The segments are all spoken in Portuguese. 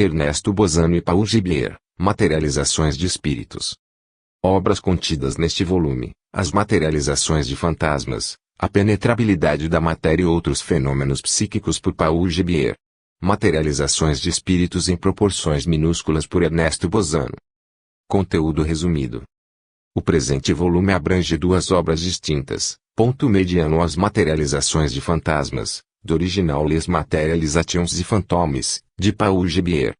Ernesto Bozano e Paul Gibier, Materializações de Espíritos. Obras contidas neste volume: As Materializações de Fantasmas, A Penetrabilidade da Matéria e Outros Fenômenos Psíquicos por Paul Gibier. Materializações de Espíritos em Proporções Minúsculas por Ernesto Bozano. Conteúdo resumido. O presente volume abrange duas obras distintas. Ponto mediano: As Materializações de Fantasmas, do original Les Materialisations de Fantômes, de Paul Gibier.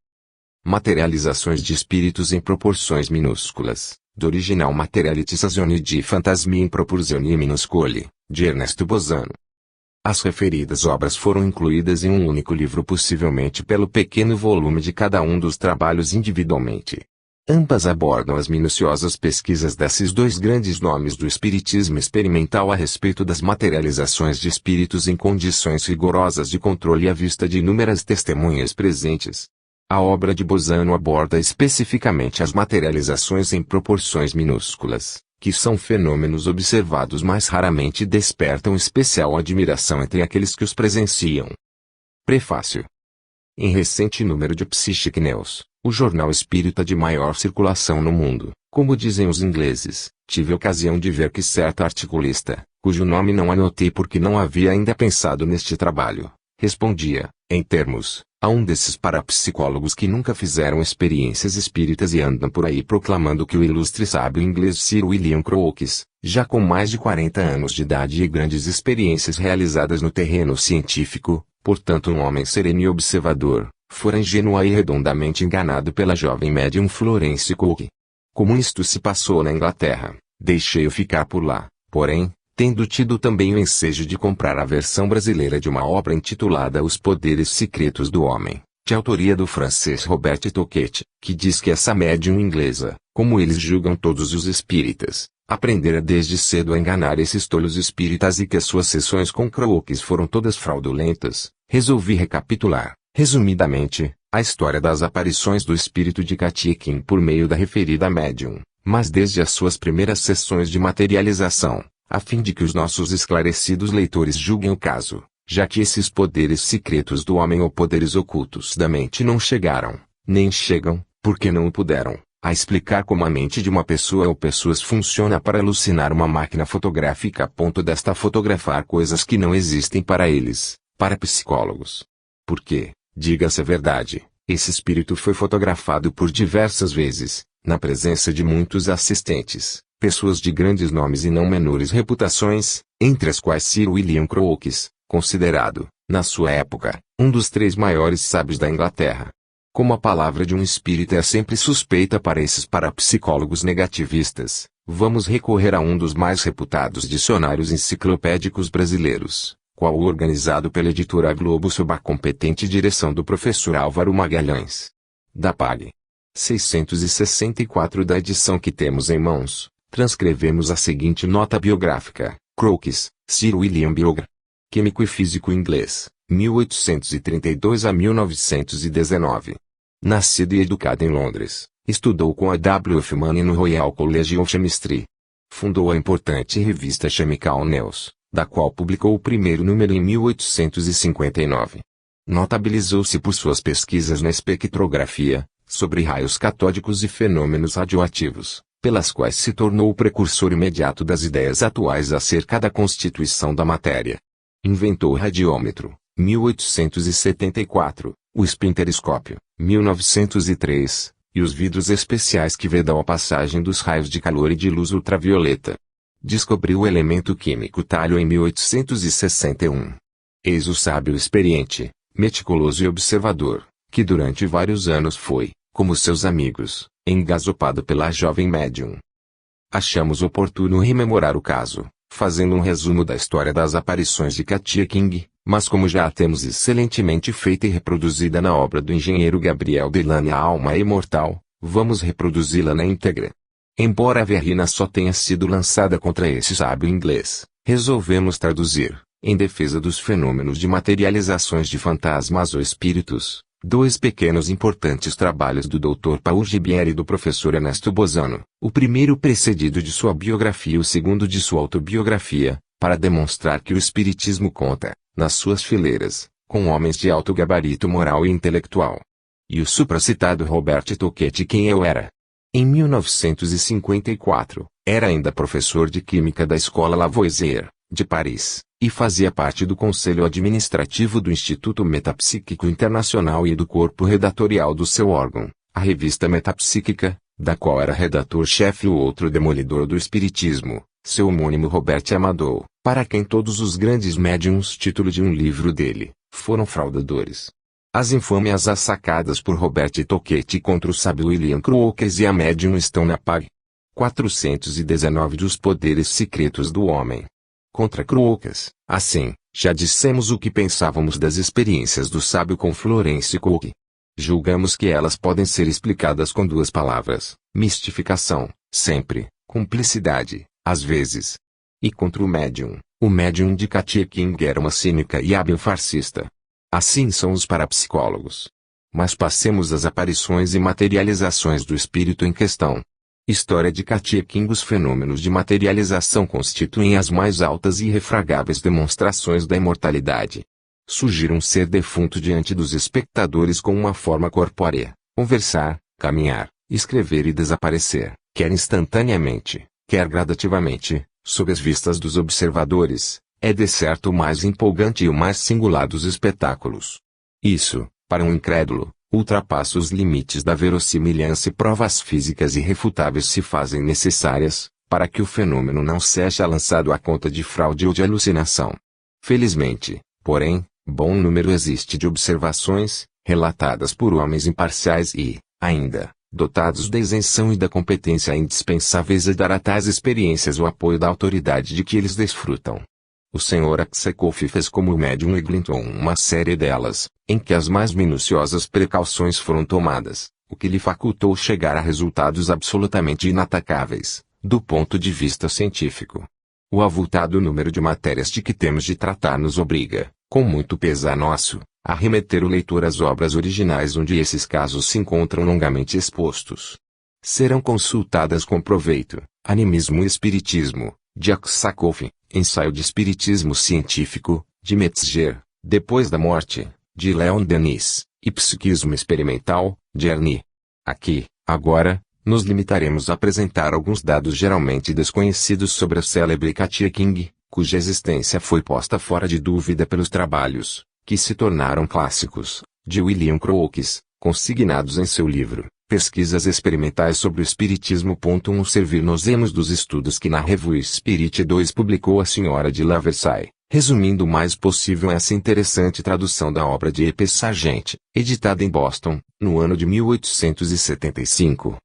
Materializações de Espíritos em Proporções Minúsculas, do original Materializzazioni di Fantasmi in Proporzioni Minuscoli, de Ernesto Bozano. As referidas obras foram incluídas em um único livro, possivelmente pelo pequeno volume de cada um dos trabalhos individualmente. Ambas abordam as minuciosas pesquisas desses dois grandes nomes do espiritismo experimental a respeito das materializações de espíritos em condições rigorosas de controle à vista de inúmeras testemunhas presentes. A obra de Bozano aborda especificamente as materializações em proporções minúsculas, que são fenômenos observados mais raramente e despertam especial admiração entre aqueles que os presenciam. Prefácio. Em recente número de Psychic News, o jornal espírita de maior circulação no mundo, como dizem os ingleses, tive ocasião de ver que certo articulista, cujo nome não anotei porque não havia ainda pensado neste trabalho, respondia, em termos, a um desses parapsicólogos que nunca fizeram experiências espíritas e andam por aí proclamando que o ilustre sábio inglês Sir William Crookes, já com mais de 40 anos de idade e grandes experiências realizadas no terreno científico, portanto um homem sereno e observador, fora ingênua e redondamente enganado pela jovem médium Florence Cook. Como isto se passou na Inglaterra, deixei-o ficar por lá, porém, tendo tido também o ensejo de comprar a versão brasileira de uma obra intitulada Os Poderes Secretos do Homem, de autoria do francês Robert Toquet, que diz que essa médium inglesa, como eles julgam todos os espíritas, aprendera desde cedo a enganar esses tolos espíritas e que as suas sessões com Crookes foram todas fraudulentas, resolvi recapitular, resumidamente, a história das aparições do espírito de Katia King por meio da referida médium, mas desde as suas primeiras sessões de materialização, a fim de que os nossos esclarecidos leitores julguem o caso, já que esses poderes secretos do homem ou poderes ocultos da mente não chegaram, nem chegam, porque não o puderam, a explicar como a mente de uma pessoa ou pessoas funciona para alucinar uma máquina fotográfica a ponto desta fotografar coisas que não existem para eles, para psicólogos. Porque, diga-se a verdade, esse espírito foi fotografado por diversas vezes, na presença de muitos assistentes, pessoas de grandes nomes e não menores reputações, entre as quais Sir William Crookes, considerado, na sua época, um dos 3 maiores sábios da Inglaterra. Como a palavra de um espírita é sempre suspeita para esses parapsicólogos negativistas, vamos recorrer a um dos mais reputados dicionários enciclopédicos brasileiros, qual o organizado pela editora Globo sob a competente direção do professor Álvaro Magalhães. Da pág. 664 da edição que temos em mãos, transcrevemos a seguinte nota biográfica: Crookes, Sir William Biogra. Químico e físico inglês, 1832 a 1919. Nascido e educado em Londres, estudou com a W. F. Manning no Royal College of Chemistry. Fundou a importante revista Chemical News, da qual publicou o primeiro número em 1859. Notabilizou-se por suas pesquisas na espectrografia, sobre raios catódicos e fenômenos radioativos, pelas quais se tornou o precursor imediato das ideias atuais acerca da constituição da matéria. Inventou o radiômetro, 1874, o espinterescópio, 1903, e os vidros especiais que vedam a passagem dos raios de calor e de luz ultravioleta. Descobriu o elemento químico talho em 1861. Eis o sábio experiente, meticuloso e observador, que durante vários anos foi, como seus amigos, engasopado pela jovem médium. Achamos oportuno rememorar o caso, fazendo um resumo da história das aparições de Katia King, mas como já a temos excelentemente feita e reproduzida na obra do engenheiro Gabriel Delany A Alma Imortal, vamos reproduzi-la na íntegra. Embora a verrina só tenha sido lançada contra esse sábio inglês, resolvemos traduzir, em defesa dos fenômenos de materializações de fantasmas ou espíritos, 2 pequenos e importantes trabalhos do Dr. Paul Gibier e do professor Ernesto Bozano, o primeiro precedido de sua biografia e o segundo de sua autobiografia, para demonstrar que o espiritismo conta, nas suas fileiras, com homens de alto gabarito moral e intelectual. e o supracitado Robert Toquetti quem eu era. Em 1954, era ainda professor de Química da Escola Lavoisier, de Paris, e fazia parte do Conselho Administrativo do Instituto Metapsíquico Internacional e do corpo redatorial do seu órgão, a Revista Metapsíquica, da qual era redator-chefe o outro demolidor do espiritismo, seu homônimo Robert Amadou, para quem todos os grandes médiuns título de um livro dele, foram fraudadores. As infâmias assacadas por Robert Toquetti contra o sábio William Crookes e a médium estão na pág. 419 dos Poderes Secretos do Homem. Contra Crookes, assim, já dissemos o que pensávamos das experiências do sábio com Florence Cook. Julgamos que elas podem ser explicadas com duas palavras: mistificação, sempre, cumplicidade, às vezes. E contra o médium de Katia King era uma cínica e hábil farsista. Assim são os parapsicólogos. Mas passemos às aparições e materializações do espírito em questão. História de Katia King. Os fenômenos de materialização constituem as mais altas e irrefragáveis demonstrações da imortalidade. Surgir um ser defunto diante dos espectadores com uma forma corpórea, conversar, caminhar, escrever e desaparecer, quer instantaneamente, quer gradativamente, sob as vistas dos observadores, é de certo o mais empolgante e o mais singular dos espetáculos. Isso, para um incrédulo, ultrapassa os limites da verossimilhança e provas físicas irrefutáveis se fazem necessárias, para que o fenômeno não seja lançado à conta de fraude ou de alucinação. Felizmente, porém, bom número existe de observações, relatadas por homens imparciais e, ainda, dotados da isenção e da competência indispensáveis a dar a tais experiências o apoio da autoridade de que eles desfrutam. O Sr. Aksakoff fez como o médium Eglinton uma série delas, em que as mais minuciosas precauções foram tomadas, o que lhe facultou chegar a resultados absolutamente inatacáveis, do ponto de vista científico. O avultado número de matérias de que temos de tratar nos obriga, com muito pesar nosso, a remeter o leitor às obras originais onde esses casos se encontram longamente expostos. Serão consultadas com proveito: Animismo e Espiritismo, de Aksakoff, Ensaio de Espiritismo Científico, de Metzger, Depois da Morte, de Leon Denis, e Psiquismo Experimental, de Ernie. Aqui, agora, nos limitaremos a apresentar alguns dados geralmente desconhecidos sobre a célebre Katia King, cuja existência foi posta fora de dúvida pelos trabalhos, que se tornaram clássicos, de William Crookes, consignados em seu livro, Pesquisas Experimentais sobre o Espiritismo. Servir-nos-emos dos estudos que na Revue Spirit 2 publicou a Senhora de Laversailles, resumindo o mais possível essa interessante tradução da obra de E.P. Sargent, editada em Boston, no ano de 1875.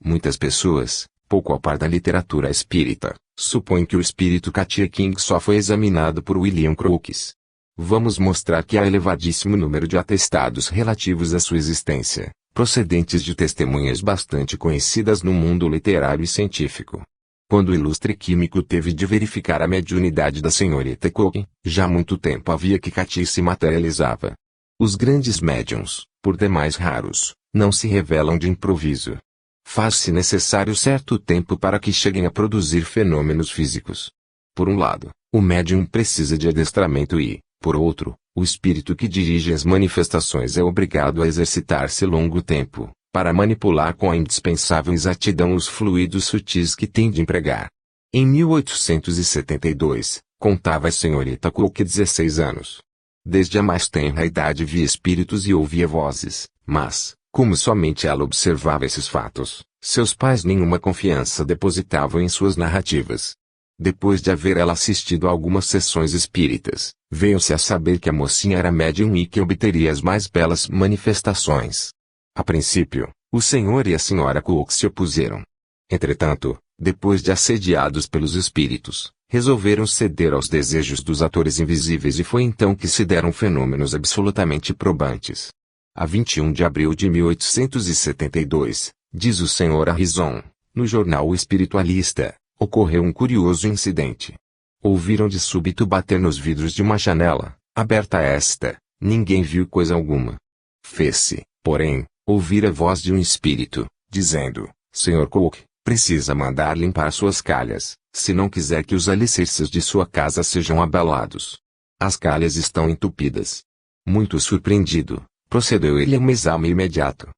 Muitas pessoas, pouco a par da literatura espírita, supõem que o espírito Katia King só foi examinado por William Crookes. Vamos mostrar que há elevadíssimo número de atestados relativos à sua existência, procedentes de testemunhas bastante conhecidas no mundo literário e científico. Quando o ilustre químico teve de verificar a mediunidade da senhorita Cook, já há muito tempo havia que Katia se materializava. Os grandes médiuns, por demais raros, não se revelam de improviso. Faz-se necessário certo tempo para que cheguem a produzir fenômenos físicos. Por um lado, o médium precisa de adestramento e, por outro, o espírito que dirige as manifestações é obrigado a exercitar-se longo tempo, para manipular com a indispensável exatidão os fluidos sutis que tem de empregar. Em 1872, contava a senhorita Cook 16 anos. Desde a mais tenra idade via espíritos e ouvia vozes, mas, como somente ela observava esses fatos, seus pais nenhuma confiança depositavam em suas narrativas. Depois de haver ela assistido a algumas sessões espíritas, veio-se a saber que a mocinha era médium e que obteria as mais belas manifestações. A princípio, o senhor e a senhora Cook se opuseram. Entretanto, depois de assediados pelos espíritos, resolveram ceder aos desejos dos atores invisíveis e foi então que se deram fenômenos absolutamente probantes. A 21 de abril de 1872, diz o Sr. Harrison, no jornal O Espiritualista, ocorreu um curioso incidente. Ouviram de súbito bater nos vidros de uma janela, aberta esta, ninguém viu coisa alguma. Fez-se, porém, ouvir a voz de um espírito, dizendo: Sr. Cook, precisa mandar limpar suas calhas, se não quiser que os alicerces de sua casa sejam abalados. As calhas estão entupidas. Muito surpreendido, Procedeu ele a um exame imediato.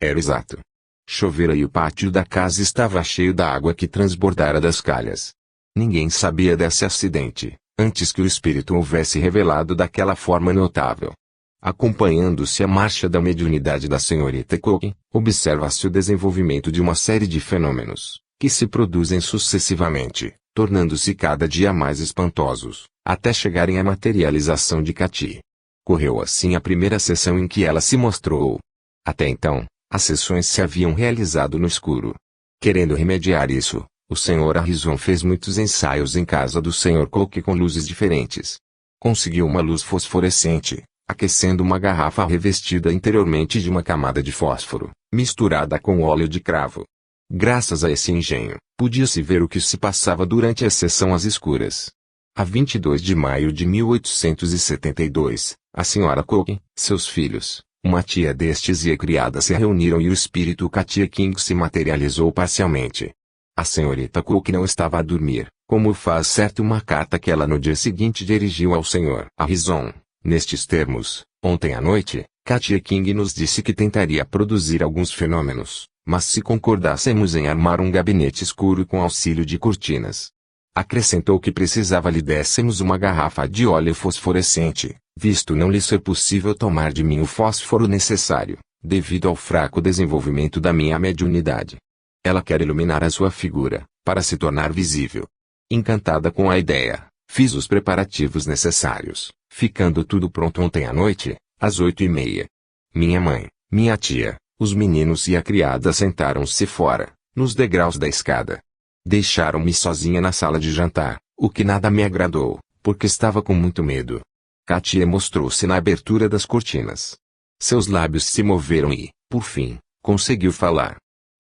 Era exato. Chovera e o pátio da casa estava cheio da água que transbordara das calhas. Ninguém sabia desse acidente, antes que o espírito houvesse revelado daquela forma notável. Acompanhando-se a marcha da mediunidade da senhorita Cook, observa-se o desenvolvimento de uma série de fenômenos, que se produzem sucessivamente, tornando-se cada dia mais espantosos, até chegarem à materialização de Katy. Correu assim a primeira sessão em que ela se mostrou. Até então, as sessões se haviam realizado no escuro. Querendo remediar isso, o Sr. Harrison fez muitos ensaios em casa do Sr. Cook com luzes diferentes. Conseguiu uma luz fosforescente, aquecendo uma garrafa revestida interiormente de uma camada de fósforo, misturada com óleo de cravo. Graças a esse engenho, podia-se ver o que se passava durante a sessão às escuras. A 22 de maio de 1872, a Sra. Cook, seus filhos, uma tia destes e a criada se reuniram e o espírito Katia King se materializou parcialmente. A senhorita Cook não estava a dormir, como faz certo uma carta que ela no dia seguinte dirigiu ao Sr. Harrison. Nestes termos, ontem à noite, Katia King nos disse que tentaria produzir alguns fenômenos, mas se concordássemos em armar um gabinete escuro com auxílio de cortinas. Acrescentou que precisava lhe dessemos uma garrafa de óleo fosforescente, visto não lhe ser possível tomar de mim o fósforo necessário, devido ao fraco desenvolvimento da minha mediunidade. Ela quer iluminar a sua figura, para se tornar visível. Encantada com a ideia, fiz os preparativos necessários, ficando tudo pronto ontem à noite, às 8h30. Minha mãe, minha tia, os meninos e a criada sentaram-se fora, nos degraus da escada. Deixaram-me sozinha na sala de jantar, o que nada me agradou, porque estava com muito medo. Katia mostrou-se na abertura das cortinas. Seus lábios se moveram e, por fim, conseguiu falar.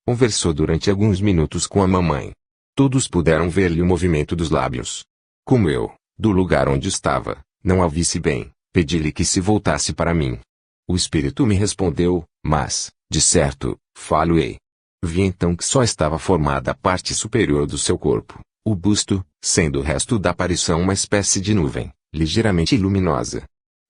Conversou durante alguns minutos com a mamãe. Todos puderam ver-lhe o movimento dos lábios. Como eu, do lugar onde estava, não a visse bem, pedi-lhe que se voltasse para mim. O espírito me respondeu, mas, de certo, falo-ei. Vi então que só estava formada a parte superior do seu corpo, o busto, sendo o resto da aparição uma espécie de nuvem, ligeiramente luminosa.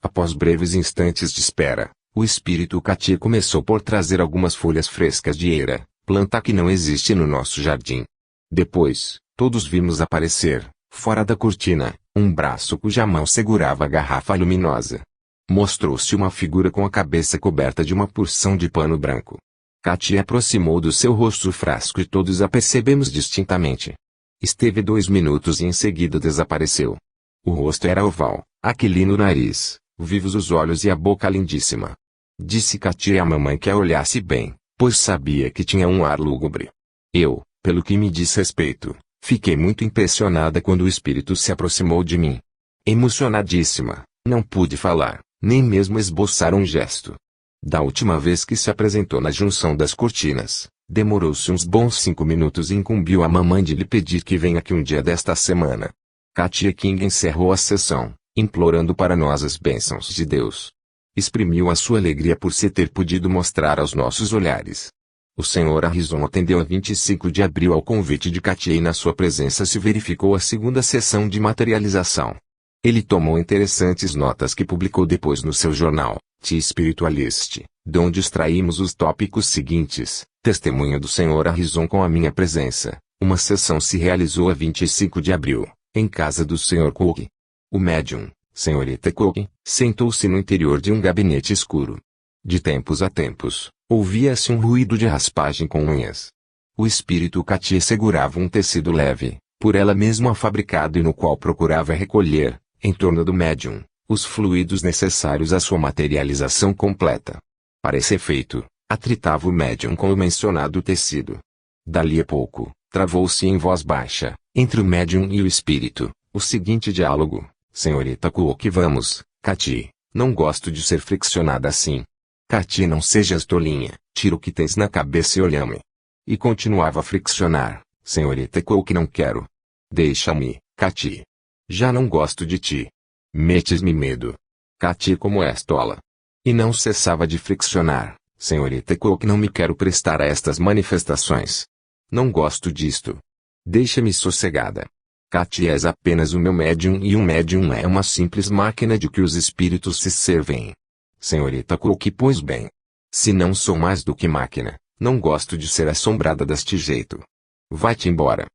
Após breves instantes de espera, o espírito Katia começou por trazer algumas folhas frescas de eira, planta que não existe no nosso jardim. Depois, todos vimos aparecer, fora da cortina, um braço cuja mão segurava a garrafa luminosa. Mostrou-se uma figura com a cabeça coberta de uma porção de pano branco. Katia aproximou do seu rosto o frasco e todos a percebemos distintamente. Esteve 2 minutos e em seguida desapareceu. O rosto era oval, aquilino nariz, vivos os olhos e a boca lindíssima. Disse Katia à mamãe que a olhasse bem, pois sabia que tinha um ar lúgubre. Eu, pelo que me diz respeito, fiquei muito impressionada quando o espírito se aproximou de mim. Emocionadíssima, não pude falar, nem mesmo esboçar um gesto. Da última vez que se apresentou na junção das cortinas, demorou-se uns bons 5 minutos e incumbiu a mamãe de lhe pedir que venha aqui um dia desta semana. Katia King encerrou a sessão, implorando para nós as bênçãos de Deus. Exprimiu a sua alegria por se ter podido mostrar aos nossos olhares. O Sr. Harrison atendeu a 25 de abril ao convite de Katia e na sua presença se verificou a segunda sessão de materialização. Ele tomou interessantes notas que publicou depois no seu jornal, The Spiritualist, donde extraímos os tópicos seguintes. Testemunha do Sr. Harrison com a minha presença. Uma sessão se realizou a 25 de abril, em casa do Sr. Cook. O médium, senhorita Cook, sentou-se no interior de um gabinete escuro. De tempos a tempos, ouvia-se um ruído de raspagem com unhas. O espírito Katia segurava um tecido leve, por ela mesma fabricado e no qual procurava recolher, em torno do médium, os fluidos necessários à sua materialização completa. Para esse efeito, atritava o médium com o mencionado tecido. Dali a pouco, travou-se em voz baixa, entre o médium e o espírito, o seguinte diálogo: Senhorita Cook, vamos, Katy, não gosto de ser friccionada assim. Katy, não sejas tolinha, tira o que tens na cabeça e olha-me. E continuava a friccionar: Senhorita Cook, não quero. Deixa-me, Katy. Já não gosto de ti. Metes-me medo. Katy, como és tola. E não cessava de friccionar: Senhorita Cook, não me quero prestar a estas manifestações. Não gosto disto. Deixa-me sossegada. Katy, és apenas o meu médium e um médium é uma simples máquina de que os espíritos se servem. senhorita Cook, pois bem. Se não sou mais do que máquina, não gosto de ser assombrada deste jeito. Vai-te embora.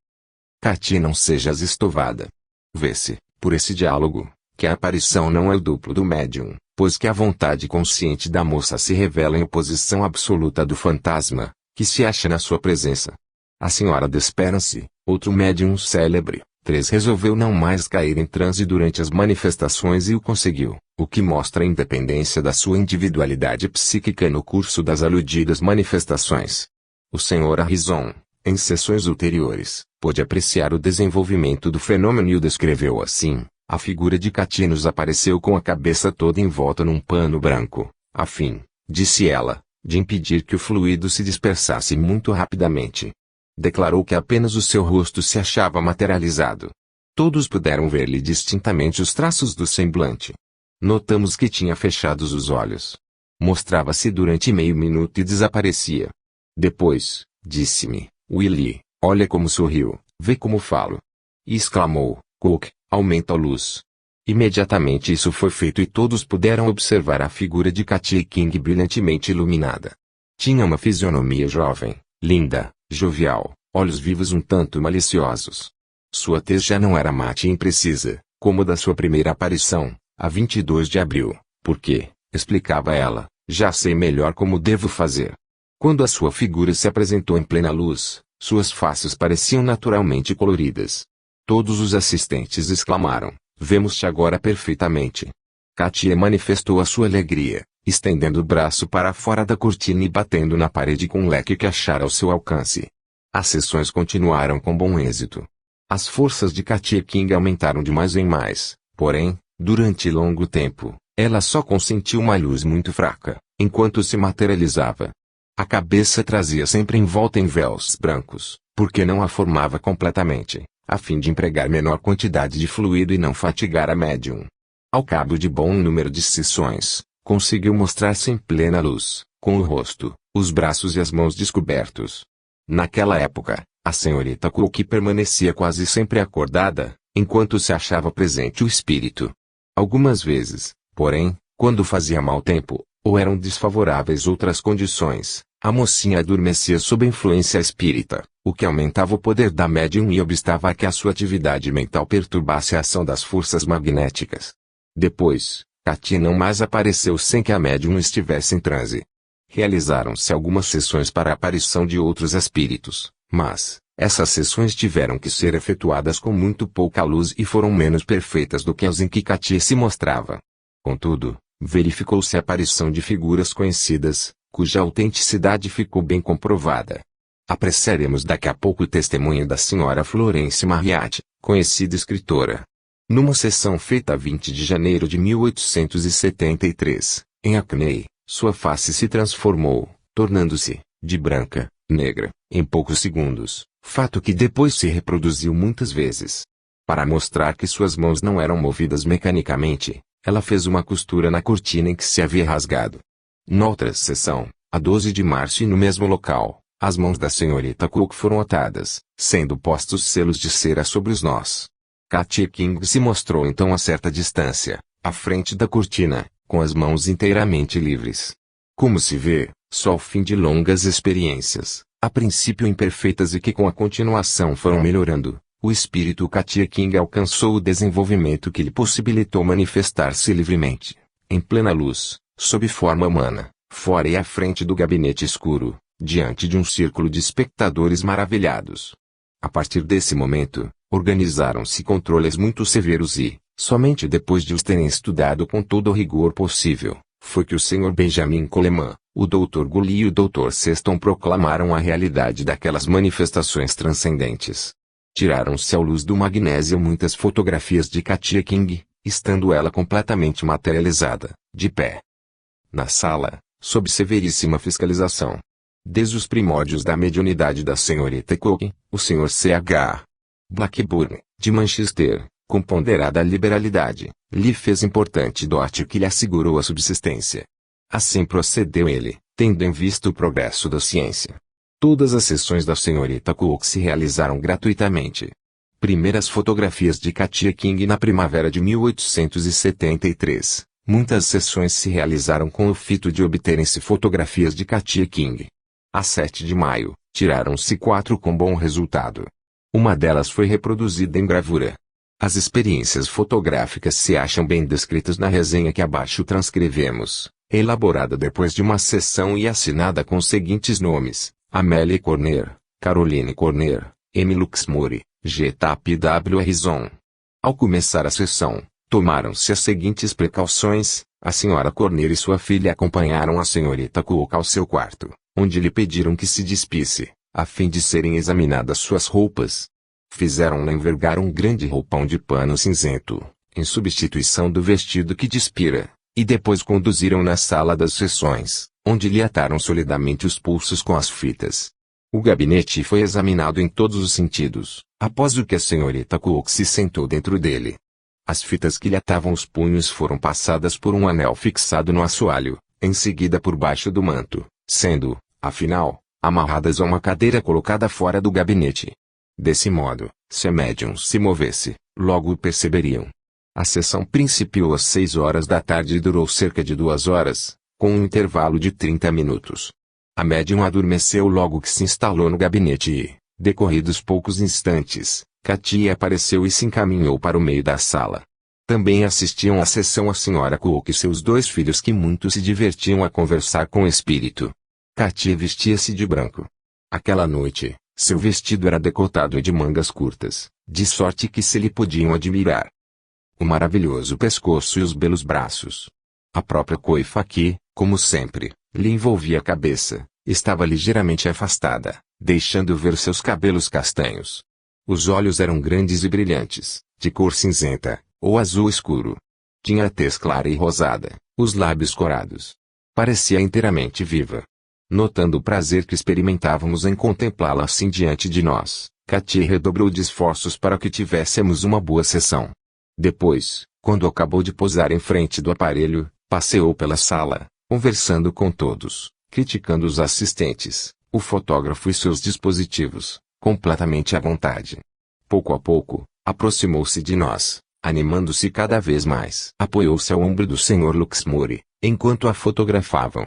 Katy, não sejas estovada. Vê-se, por esse diálogo, que a aparição não é o duplo do médium, pois que a vontade consciente da moça se revela em oposição absoluta do fantasma, que se acha na sua presença. A senhora Desperança, outro médium célebre, resolveu não mais cair em transe durante as manifestações e o conseguiu, o que mostra a independência da sua individualidade psíquica no curso das aludidas manifestações. O Sr. Harrison, em sessões ulteriores, pôde apreciar o desenvolvimento do fenômeno e o descreveu assim: a figura de Katy nos apareceu com a cabeça toda envolta num pano branco, a fim, disse ela, de impedir que o fluido se dispersasse muito rapidamente. Declarou que apenas o seu rosto se achava materializado. Todos puderam ver-lhe distintamente os traços do semblante. Notamos que tinha fechados os olhos. Mostrava-se durante meio minuto e desaparecia. Depois, disse-me: Willie, olha como sorriu, vê como falo. E exclamou: Cook, aumenta a luz. Imediatamente isso foi feito e todos puderam observar a figura de Katy King brilhantemente iluminada. Tinha uma fisionomia jovem, linda, jovial, olhos vivos um tanto maliciosos. Sua tez já não era mate e imprecisa, como da sua primeira aparição, a 22 de abril, porque, explicava ela, já sei melhor como devo fazer. Quando a sua figura se apresentou em plena luz, suas faces pareciam naturalmente coloridas. Todos os assistentes exclamaram: vemos-te agora perfeitamente. Katy manifestou a sua alegria, estendendo o braço para fora da cortina e batendo na parede com um leque que achara ao seu alcance. As sessões continuaram com bom êxito. As forças de Katy King aumentaram de mais em mais, porém, durante longo tempo, ela só consentiu uma luz muito fraca, enquanto se materializava. A cabeça trazia sempre envolta em véus brancos, porque não a formava completamente, a fim de empregar menor quantidade de fluido e não fatigar a médium. Ao cabo de bom número de sessões, conseguiu mostrar-se em plena luz, com o rosto, os braços e as mãos descobertos. Naquela época, a senhorita Cook permanecia quase sempre acordada, enquanto se achava presente o espírito. Algumas vezes, porém, quando fazia mau tempo, ou eram desfavoráveis outras condições, a mocinha adormecia sob influência espírita, o que aumentava o poder da médium e obstava a que a sua atividade mental perturbasse a ação das forças magnéticas. Depois, Katy não mais apareceu sem que a médium estivesse em transe. Realizaram-se algumas sessões para a aparição de outros espíritos, mas, essas sessões tiveram que ser efetuadas com muito pouca luz e foram menos perfeitas do que as em que Katy se mostrava. Contudo, verificou-se a aparição de figuras conhecidas, cuja autenticidade ficou bem comprovada. Apreciaremos daqui a pouco o testemunho da senhora Florence Marryat, conhecida escritora. Numa sessão feita a 20 de janeiro de 1873, em Hackney, sua face se transformou, tornando-se, de branca, negra, em poucos segundos, fato que depois se reproduziu muitas vezes. Para mostrar que suas mãos não eram movidas mecanicamente, ela fez uma costura na cortina em que se havia rasgado. Noutra sessão, a 12 de março e no mesmo local, as mãos da senhorita Cook foram atadas, sendo postos selos de cera sobre os nós. Katy King se mostrou então a certa distância, à frente da cortina, com as mãos inteiramente livres. Como se vê, só ao fim de longas experiências, a princípio imperfeitas e que com a continuação foram melhorando, o espírito Katy King alcançou o desenvolvimento que lhe possibilitou manifestar-se livremente, em plena luz, sob forma humana, fora e à frente do gabinete escuro, diante de um círculo de espectadores maravilhados. A partir desse momento, organizaram-se controles muito severos e, somente depois de os terem estudado com todo o rigor possível, foi que o Sr. Benjamin Coleman, o Dr. Gully e o Dr. Seston proclamaram a realidade daquelas manifestações transcendentes. Tiraram-se à luz do magnésio muitas fotografias de Katy King, estando ela completamente materializada, de pé. Na sala, sob severíssima fiscalização. Desde os primórdios da mediunidade da senhorita Cook, o Sr. C.H. Blackburn, de Manchester, com ponderada liberalidade, lhe fez importante dote que lhe assegurou a subsistência. Assim procedeu ele, tendo em vista o progresso da ciência. Todas as sessões da senhorita Cook se realizaram gratuitamente. Primeiras fotografias de Katy King na primavera de 1873, Muitas sessões se realizaram com o fito de obterem-se fotografias de Katia King. A 7 de maio, tiraram-se 4 com bom resultado. Uma delas foi reproduzida em gravura. As experiências fotográficas se acham bem descritas na resenha que abaixo transcrevemos, elaborada depois de uma sessão e assinada com os seguintes nomes: Amélie Corner, Caroline Corner, M. Luxmore, G. Tap W. Harrison. Ao começar a sessão, tomaram-se as seguintes precauções: a senhora Corner e sua filha acompanharam a senhorita Cook ao seu quarto, onde lhe pediram que se despisse, a fim de serem examinadas suas roupas. Fizeram-na envergar um grande roupão de pano cinzento, em substituição do vestido que despira, e depois conduziram na sala das sessões, onde lhe ataram solidamente os pulsos com as fitas. O gabinete foi examinado em todos os sentidos, após o que a senhorita Cook se sentou dentro dele. As fitas que lhe atavam os punhos foram passadas por um anel fixado no assoalho, em seguida por baixo do manto, sendo, afinal, amarradas a uma cadeira colocada fora do gabinete. Desse modo, se a médium se movesse, logo o perceberiam. A sessão principiou às 6 horas da tarde e durou cerca de 2 horas, com um intervalo de 30 minutos. A médium adormeceu logo que se instalou no gabinete e, decorridos poucos instantes, Katia apareceu e se encaminhou para o meio da sala. Também assistiam à sessão a senhora Cook e seus 2 filhos que muito se divertiam a conversar com o espírito. Katia vestia-se de branco. Aquela noite, seu vestido era decotado e de mangas curtas, de sorte que se lhe podiam admirar o maravilhoso pescoço e os belos braços. A própria coifa que, como sempre, lhe envolvia a cabeça, estava ligeiramente afastada, deixando ver seus cabelos castanhos. Os olhos eram grandes e brilhantes, de cor cinzenta, ou azul escuro. Tinha a tez clara e rosada, os lábios corados. Parecia inteiramente viva. Notando o prazer que experimentávamos em contemplá-la assim diante de nós, Katia redobrou de esforços para que tivéssemos uma boa sessão. Depois, quando acabou de posar em frente do aparelho, passeou pela sala, conversando com todos, criticando os assistentes, o fotógrafo e seus dispositivos, completamente à vontade. Pouco a pouco, aproximou-se de nós, animando-se cada vez mais. Apoiou-se ao ombro do Sr. Luxmore, enquanto a fotografavam.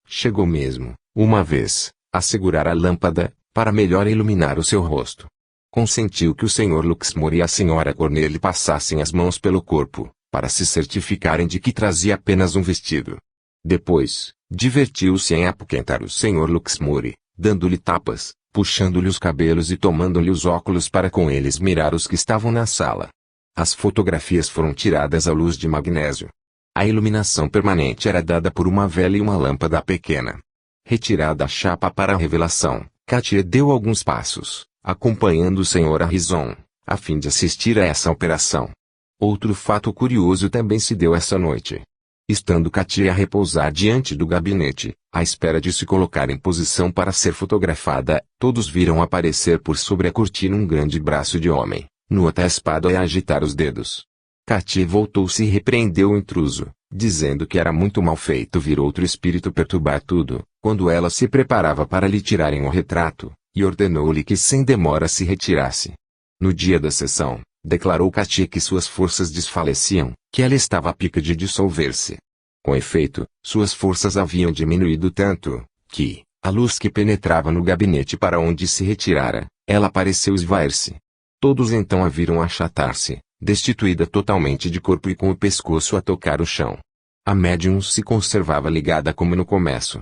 Chegou mesmo, uma vez, a segurar a lâmpada, para melhor iluminar o seu rosto. Consentiu que o Sr. Luxmore e a Sra. Corner lhe passassem as mãos pelo corpo, para se certificarem de que trazia apenas um vestido. Depois, divertiu-se em apoquentar o Sr. Luxmore, dando-lhe tapas, puxando-lhe os cabelos e tomando-lhe os óculos para com eles mirar os que estavam na sala. As fotografias foram tiradas à luz de magnésio. A iluminação permanente era dada por uma vela e uma lâmpada pequena. Retirada a chapa para a revelação, Katia deu alguns passos, acompanhando o Sr. Harrison, a fim de assistir a essa operação. Outro fato curioso também se deu essa noite. Estando Katia a repousar diante do gabinete, à espera de se colocar em posição para ser fotografada, todos viram aparecer por sobre a cortina um grande braço de homem, nu até a espada e a agitar os dedos. Katia voltou-se e repreendeu o intruso, dizendo que era muito mal feito vir outro espírito perturbar tudo, quando ela se preparava para lhe tirarem o retrato, e ordenou-lhe que sem demora se retirasse. No dia da sessão, declarou Katia que suas forças desfaleciam, que ela estava a pique de dissolver-se. Com efeito, suas forças haviam diminuído tanto, que, a luz que penetrava no gabinete para onde se retirara, ela pareceu esvair-se. Todos então a viram achatar-se, destituída totalmente de corpo e com o pescoço a tocar o chão. A médium se conservava ligada como no começo.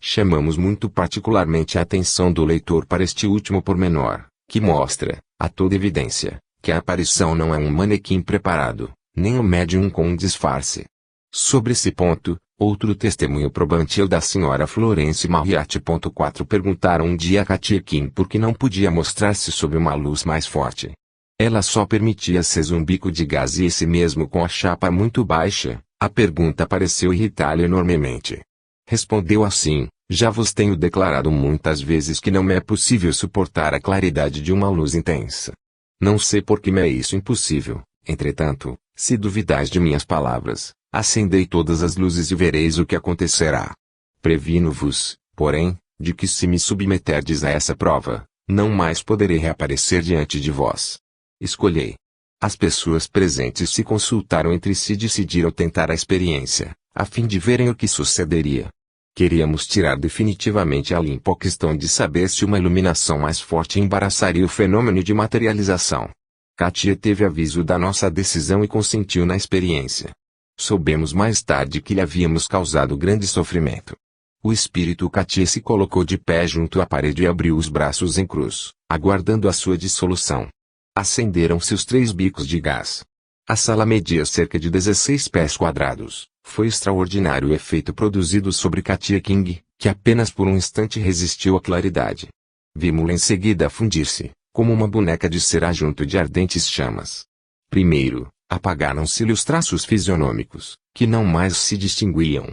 Chamamos muito particularmente a atenção do leitor para este último pormenor, que mostra, a toda evidência, que a aparição não é um manequim preparado, nem um médium com um disfarce. Sobre esse ponto, outro testemunho probante é o da senhora Florence Marriott. 4 Perguntaram um dia a Katia King por que não podia mostrar-se sob uma luz mais forte. Ela só permitia acesa um bico de gás e esse mesmo com a chapa muito baixa. A pergunta pareceu irritá-lo enormemente. Respondeu assim: já vos tenho declarado muitas vezes que não me é possível suportar a claridade de uma luz intensa. Não sei por que me é isso impossível, entretanto, se duvidais de minhas palavras, acendei todas as luzes e vereis o que acontecerá. Previno-vos, porém, de que se me submeterdes a essa prova, não mais poderei reaparecer diante de vós. Escolhei. As pessoas presentes se consultaram entre si e decidiram tentar a experiência, a fim de verem o que sucederia. Queríamos tirar definitivamente a limpo a questão de saber se uma iluminação mais forte embaraçaria o fenômeno de materialização. Katia teve aviso da nossa decisão e consentiu na experiência. Soubemos mais tarde que lhe havíamos causado grande sofrimento. O espírito Katia se colocou de pé junto à parede e abriu os braços em cruz, aguardando a sua dissolução. Acenderam-se os 3 bicos de gás. A sala media cerca de 16 pés quadrados. Foi extraordinário o efeito produzido sobre Katia King, que apenas por um instante resistiu à claridade. Vimos-la em seguida fundir-se, como uma boneca de cera junto de ardentes chamas. Primeiro, apagaram-se-lhe os traços fisionômicos, que não mais se distinguiam.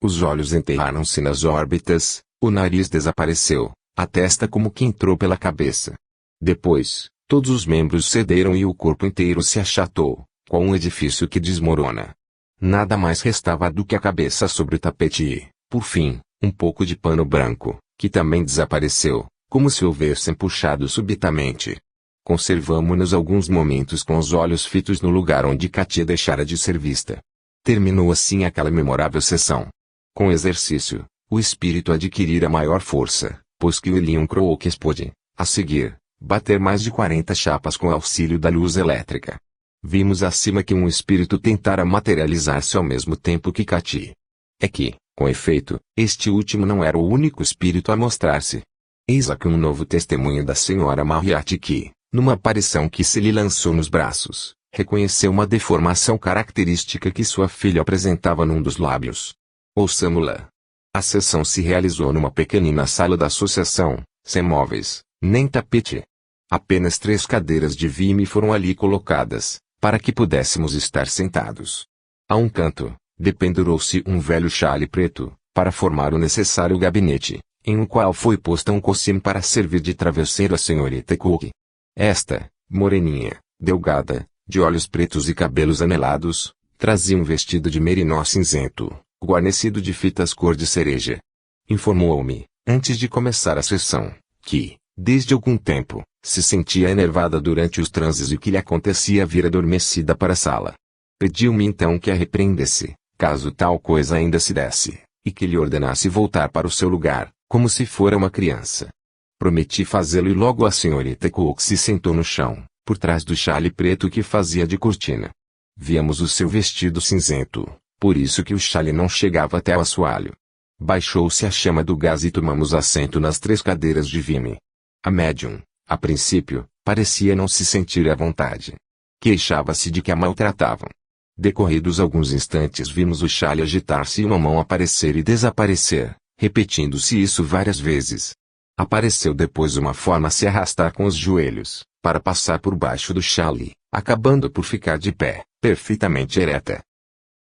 Os olhos enterraram-se nas órbitas, o nariz desapareceu, a testa como que entrou pela cabeça. Depois, todos os membros cederam e o corpo inteiro se achatou, qual um edifício que desmorona. Nada mais restava do que a cabeça sobre o tapete e, por fim, um pouco de pano branco, que também desapareceu, como se houvessem puxado subitamente. Conservamo-nos alguns momentos com os olhos fitos no lugar onde Katia deixara de ser vista. Terminou assim aquela memorável sessão. Com o exercício, o espírito adquirira maior força, pois que William Crookes pôde, a seguir, bater mais de 40 chapas com auxílio da luz elétrica. Vimos acima que um espírito tentara materializar-se ao mesmo tempo que Katia. É que, com efeito, este último não era o único espírito a mostrar-se. Eis aqui um novo testemunho da senhora Marriott que, numa aparição que se lhe lançou nos braços, reconheceu uma deformação característica que sua filha apresentava num dos lábios. Ouçamo-la. A sessão se realizou numa pequenina sala da associação, sem móveis, nem tapete. Apenas 3 cadeiras de vime foram ali colocadas, para que pudéssemos estar sentados. A um canto, dependurou-se um velho chale preto, para formar o necessário gabinete, em o qual foi posta um cossimo para servir de travesseiro à senhorita Cook. Esta, moreninha, delgada, de olhos pretos e cabelos anelados, trazia um vestido de merinó cinzento, guarnecido de fitas cor de cereja. Informou-me, antes de começar a sessão, que, desde algum tempo, se sentia enervada durante os transes e o que lhe acontecia vir adormecida para a sala. Pediu-me então que a repreendesse, caso tal coisa ainda se desse, e que lhe ordenasse voltar para o seu lugar, como se fora uma criança. Prometi fazê-lo e logo a senhorita Cook se sentou no chão, por trás do chale preto que fazia de cortina. Víamos o seu vestido cinzento, por isso que o chale não chegava até ao assoalho. Baixou-se a chama do gás e tomamos assento nas 3 cadeiras de vime. A médium, a princípio, parecia não se sentir à vontade. Queixava-se de que a maltratavam. Decorridos alguns instantes vimos o chale agitar-se e uma mão aparecer e desaparecer, repetindo-se isso várias vezes. Apareceu depois uma forma a se arrastar com os joelhos, para passar por baixo do chale, acabando por ficar de pé, perfeitamente ereta.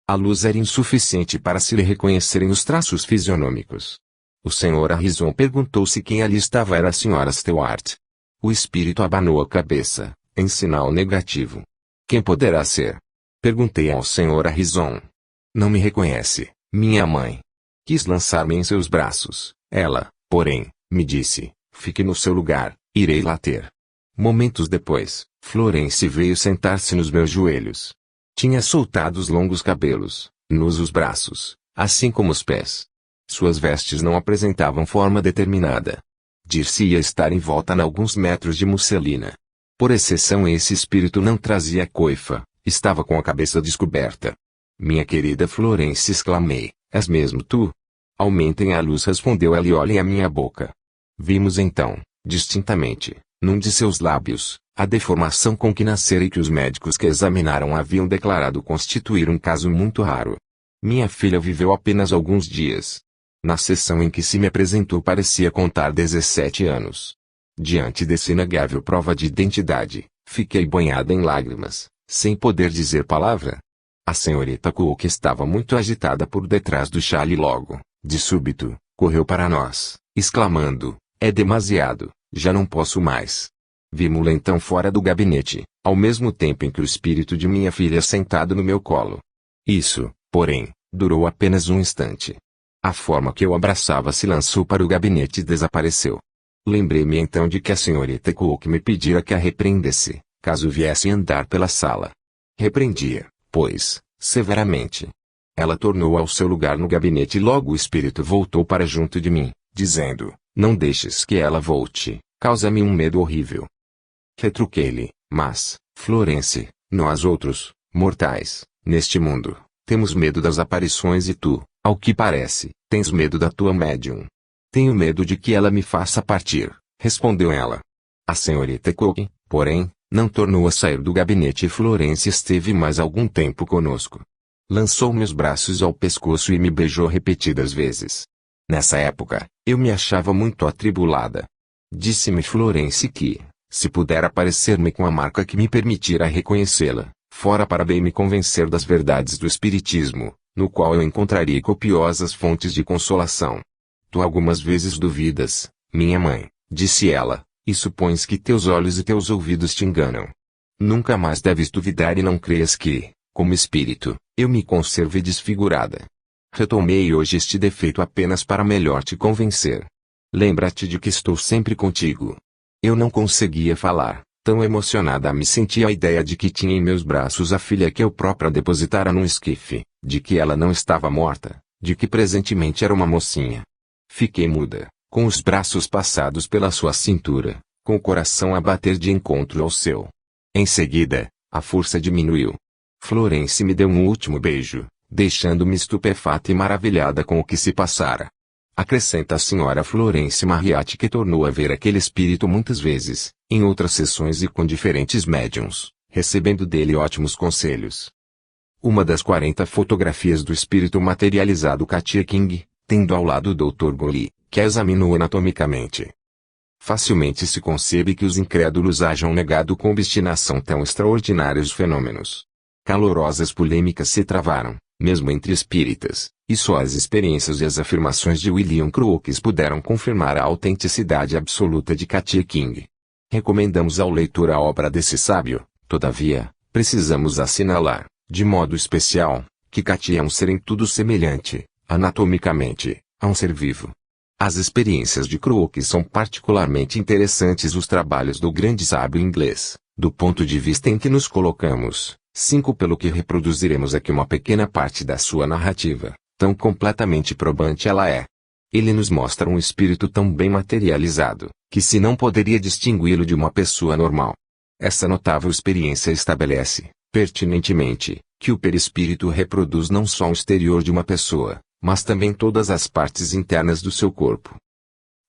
A luz era insuficiente para se lhe reconhecerem os traços fisionômicos. O Sr. Harrison perguntou se quem ali estava era a Sra. Stewart. O espírito abanou a cabeça, em sinal negativo. Quem poderá ser? Perguntei ao Sr. Harrison. Não me reconhece, minha mãe. Quis lançar-me em seus braços. Ela, porém, me disse, fique no seu lugar, irei lá ter. Momentos depois, Florence veio sentar-se nos meus joelhos. Tinha soltado os longos cabelos, nus os braços, assim como os pés. Suas vestes não apresentavam forma determinada. Dir-se-ia estar envolta em alguns metros de musselina. Por exceção esse espírito não trazia coifa, estava com a cabeça descoberta. Minha querida Florence, exclamei, és mesmo tu? Aumentem a luz, respondeu ela, e olhem a minha boca. Vimos então, distintamente, num de seus lábios, a deformação com que nascera e que os médicos que examinaram haviam declarado constituir um caso muito raro. Minha filha viveu apenas alguns dias. Na sessão em que se me apresentou parecia contar 17 anos. Diante dessa inegável prova de identidade, fiquei banhada em lágrimas, sem poder dizer palavra. A senhorita Cook estava muito agitada por detrás do chale e logo, de súbito, correu para nós, exclamando, é demasiado, já não posso mais. Vimo-la então fora do gabinete, ao mesmo tempo em que o espírito de minha filha sentado no meu colo. Isso, porém, durou apenas um instante. A forma que eu abraçava se lançou para o gabinete e desapareceu. Lembrei-me então de que a senhorita Cook me pedira que a repreendesse, caso viesse andar pela sala. Repreendia, pois, severamente. Ela tornou ao seu lugar no gabinete e logo o espírito voltou para junto de mim, dizendo, não deixes que ela volte, causa-me um medo horrível. Retruquei-lhe, mas, Florence, nós outros, mortais, neste mundo, temos medo das aparições e tu, ao que parece, tens medo da tua médium. Tenho medo de que ela me faça partir, respondeu ela. A senhorita Cook, porém, não tornou a sair do gabinete e Florence esteve mais algum tempo conosco. Lançou-me os braços ao pescoço e me beijou repetidas vezes. Nessa época, eu me achava muito atribulada. Disse-me Florence que, se puder aparecer-me com a marca que me permitira reconhecê-la, fora para bem me convencer das verdades do Espiritismo, no qual eu encontraria copiosas fontes de consolação. Tu algumas vezes duvidas, minha mãe, disse ela, e supões que teus olhos e teus ouvidos te enganam. Nunca mais deves duvidar e não creias que, como espírito, eu me conserve desfigurada. Retomei hoje este defeito apenas para melhor te convencer. Lembra-te de que estou sempre contigo. Eu não conseguia falar, tão emocionada me sentia a ideia de que tinha em meus braços a filha que eu própria depositara num esquife, de que ela não estava morta, de que presentemente era uma mocinha. Fiquei muda, com os braços passados pela sua cintura, com o coração a bater de encontro ao seu. Em seguida, a força diminuiu. Florence me deu um último beijo, deixando-me estupefata e maravilhada com o que se passara. Acrescenta a senhora Florence Marriott que tornou a ver aquele espírito muitas vezes, em outras sessões e com diferentes médiums, recebendo dele ótimos conselhos. Uma das 40 fotografias do espírito materializado Katia King, tendo ao lado o Dr. Goli, que a examinou anatomicamente. Facilmente se concebe que os incrédulos hajam negado com obstinação tão extraordinários fenômenos. Calorosas polêmicas se travaram, mesmo entre espíritas, e só as experiências e as afirmações de William Crookes puderam confirmar a autenticidade absoluta de Katia King. Recomendamos ao leitor a obra desse sábio, todavia, precisamos assinalar, de modo especial, que Katia é um ser em tudo semelhante, anatomicamente, a um ser vivo. As experiências de Crookes são particularmente interessantes os trabalhos do grande sábio inglês, do ponto de vista em que nos colocamos. 5 Pelo que reproduziremos aqui uma pequena parte da sua narrativa, tão completamente probante ela é. Ele nos mostra um espírito tão bem materializado, que se não poderia distingui-lo de uma pessoa normal. Essa notável experiência estabelece, pertinentemente, que o perispírito reproduz não só o exterior de uma pessoa, mas também todas as partes internas do seu corpo.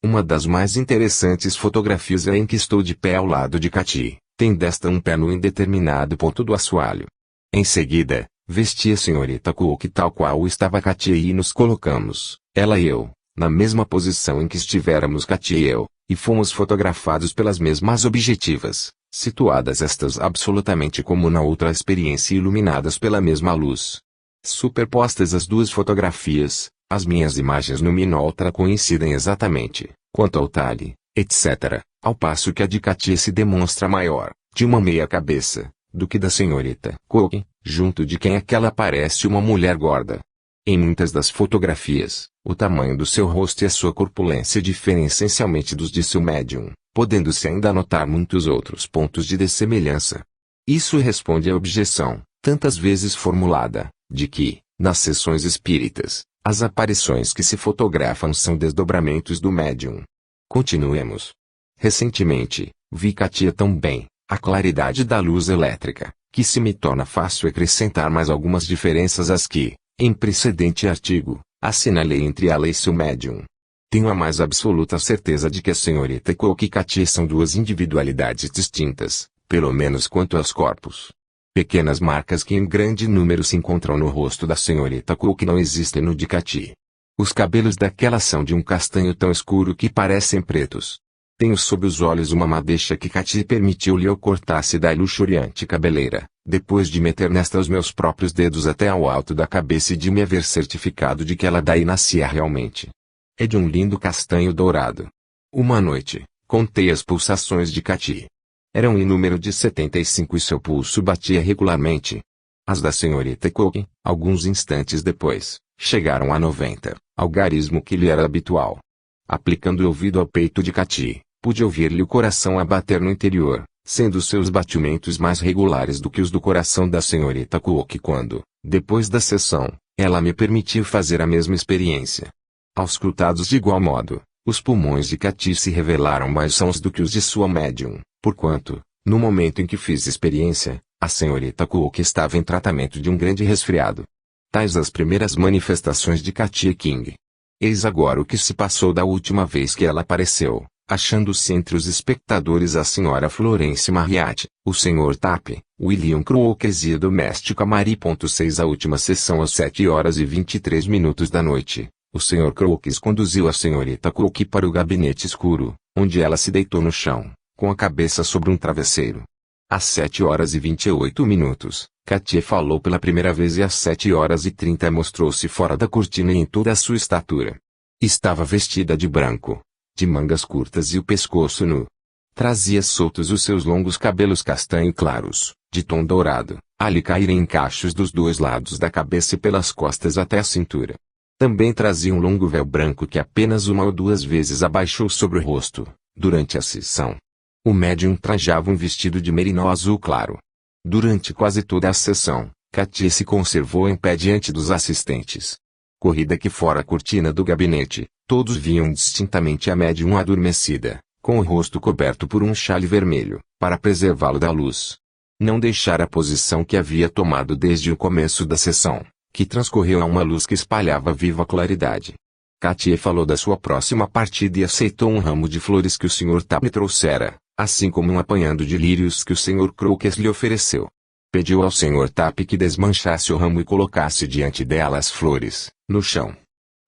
Uma das mais interessantes fotografias é em que estou de pé ao lado de Katia. Tem desta um pé no indeterminado ponto do assoalho. Em seguida, vesti a senhorita Cook tal qual estava Katia e nos colocamos, ela e eu, na mesma posição em que estiveramos Katia e eu, e fomos fotografados pelas mesmas objetivas, situadas estas absolutamente como na outra experiência e iluminadas pela mesma luz. Superpostas as duas fotografias, as minhas imagens no Minolta coincidem exatamente, quanto ao talhe, etc., ao passo que a de Katia se demonstra maior, de uma meia cabeça, do que da senhorita Cook, junto de quem aquela parece uma mulher gorda. Em muitas das fotografias, o tamanho do seu rosto e a sua corpulência diferem essencialmente dos de seu médium, podendo-se ainda notar muitos outros pontos de dessemelhança. Isso responde à objeção, tantas vezes formulada, de que, nas sessões espíritas, as aparições que se fotografam são desdobramentos do médium. Continuemos. Recentemente, vi Katia tão bem, a claridade da luz elétrica, que se me torna fácil acrescentar mais algumas diferenças às que, em precedente artigo, assinalei entre ela e seu médium. Tenho a mais absoluta certeza de que a senhorita Cook e Katia são duas individualidades distintas, pelo menos quanto aos corpos. Pequenas marcas que em grande número se encontram no rosto da senhorita Cook não existem no de Katia. Os cabelos daquela são de um castanho tão escuro que parecem pretos. Tenho sob os olhos uma madeixa que Katia permitiu-lhe eu cortasse da luxuriante cabeleira, depois de meter nesta os meus próprios dedos até ao alto da cabeça e de me haver certificado de que ela daí nascia realmente. É de um lindo castanho dourado. Uma noite, contei as pulsações de Katia. Eram em número de 75 e seu pulso batia regularmente. As da senhorita Cook, alguns instantes depois, chegaram a 90, algarismo que lhe era habitual. Aplicando o ouvido ao peito de Katia, pude ouvir-lhe o coração a bater no interior, sendo seus batimentos mais regulares do que os do coração da senhorita Cook quando, depois da sessão, ela me permitiu fazer a mesma experiência. Auscultados de igual modo, os pulmões de Katy se revelaram mais sãos do que os de sua médium, porquanto, no momento em que fiz experiência, a senhorita Cook estava em tratamento de um grande resfriado. Tais as primeiras manifestações de Katy King. Eis agora o que se passou da última vez que ela apareceu, achando-se entre os espectadores a senhora Florence Marriott, o Sr. Tapp, William Crookes e a doméstica Marie. 6 A última sessão às 7h23 da noite, o Sr. Crookes conduziu a senhorita Cook para o gabinete escuro, onde ela se deitou no chão, com a cabeça sobre um travesseiro. Às 7h28, Katy falou pela primeira vez e às 7h30 mostrou-se fora da cortina em toda a sua estatura. Estava vestida de branco, de mangas curtas e o pescoço nu. Trazia soltos os seus longos cabelos castanho claros, de tom dourado, a lhe caírem em cachos dos dois lados da cabeça e pelas costas até a cintura. Também trazia um longo véu branco que apenas uma ou duas vezes abaixou sobre o rosto, durante a sessão. O médium trajava um vestido de merino azul claro. Durante quase toda a sessão, Katy se conservou em pé diante dos assistentes. Corrida que fora a cortina do gabinete, todos viam distintamente a médium adormecida, com o rosto coberto por um xale vermelho, para preservá-lo da luz. Não deixara a posição que havia tomado desde o começo da sessão, que transcorreu a uma luz que espalhava viva claridade. Katy falou da sua próxima partida e aceitou um ramo de flores que o Sr. Tapp lhe trouxera, assim como um apanhado de lírios que o Sr. Crookes lhe ofereceu. Pediu ao Sr. Tapp que desmanchasse o ramo e colocasse diante dela as flores, no chão.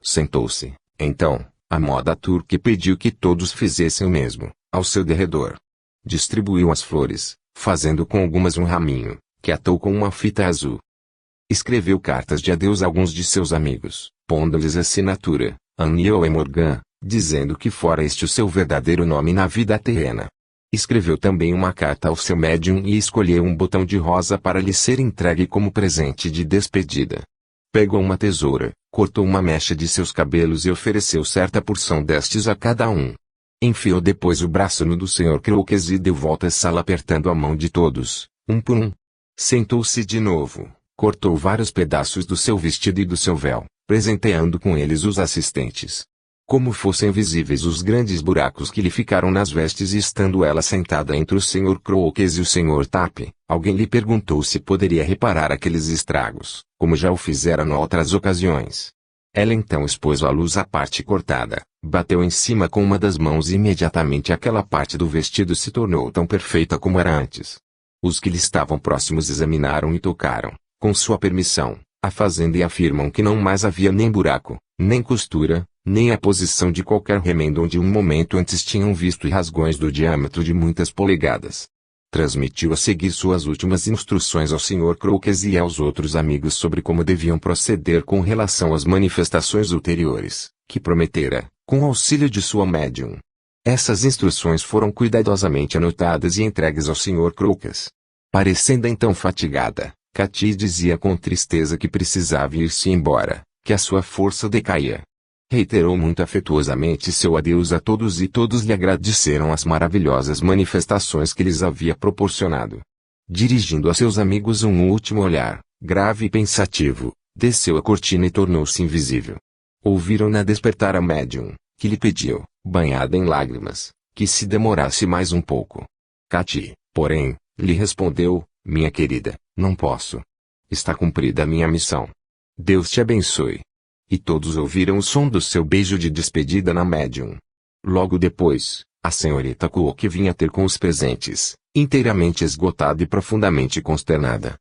Sentou-se, então, à moda turca e pediu que todos fizessem o mesmo, ao seu derredor. Distribuiu as flores, fazendo com algumas um raminho, que atou com uma fita azul. Escreveu cartas de adeus a alguns de seus amigos, pondo-lhes assinatura, Annie Morgan, dizendo que fora este o seu verdadeiro nome na vida terrena. Escreveu também uma carta ao seu médium e escolheu um botão de rosa para lhe ser entregue como presente de despedida. Pegou uma tesoura, cortou uma mecha de seus cabelos e ofereceu certa porção destes a cada um. Enfiou depois o braço no do Sr. Crookes e deu volta à sala apertando a mão de todos, um por um. Sentou-se de novo, cortou vários pedaços do seu vestido e do seu véu, presenteando com eles os assistentes. Como fossem visíveis os grandes buracos que lhe ficaram nas vestes e estando ela sentada entre o Sr. Crookes e o Sr. Tapp, alguém lhe perguntou se poderia reparar aqueles estragos, como já o fizera em outras ocasiões. Ela então expôs à luz a parte cortada, bateu em cima com uma das mãos e imediatamente aquela parte do vestido se tornou tão perfeita como era antes. Os que lhe estavam próximos examinaram e tocaram, com sua permissão, a fazenda e afirmam que não mais havia nem buraco, nem costura, nem a posição de qualquer remendo onde um momento antes tinham visto rasgões do diâmetro de muitas polegadas. Transmitiu a seguir suas últimas instruções ao Sr. Crookes e aos outros amigos sobre como deviam proceder com relação às manifestações ulteriores, que prometera, com auxílio de sua médium. Essas instruções foram cuidadosamente anotadas e entregues ao Sr. Crookes. Parecendo então fatigada, Katy dizia com tristeza que precisava ir-se embora, que a sua força decaía. Reiterou muito afetuosamente seu adeus a todos e todos lhe agradeceram as maravilhosas manifestações que lhes havia proporcionado. Dirigindo a seus amigos um último olhar, grave e pensativo, desceu a cortina e tornou-se invisível. Ouviram-na despertar a médium, que lhe pediu, banhada em lágrimas, que se demorasse mais um pouco. Katy, porém, lhe respondeu, minha querida, não posso. Está cumprida a minha missão. Deus te abençoe. E todos ouviram o som do seu beijo de despedida na médium. Logo depois, a senhorita Cook vinha ter com os presentes, inteiramente esgotada e profundamente consternada.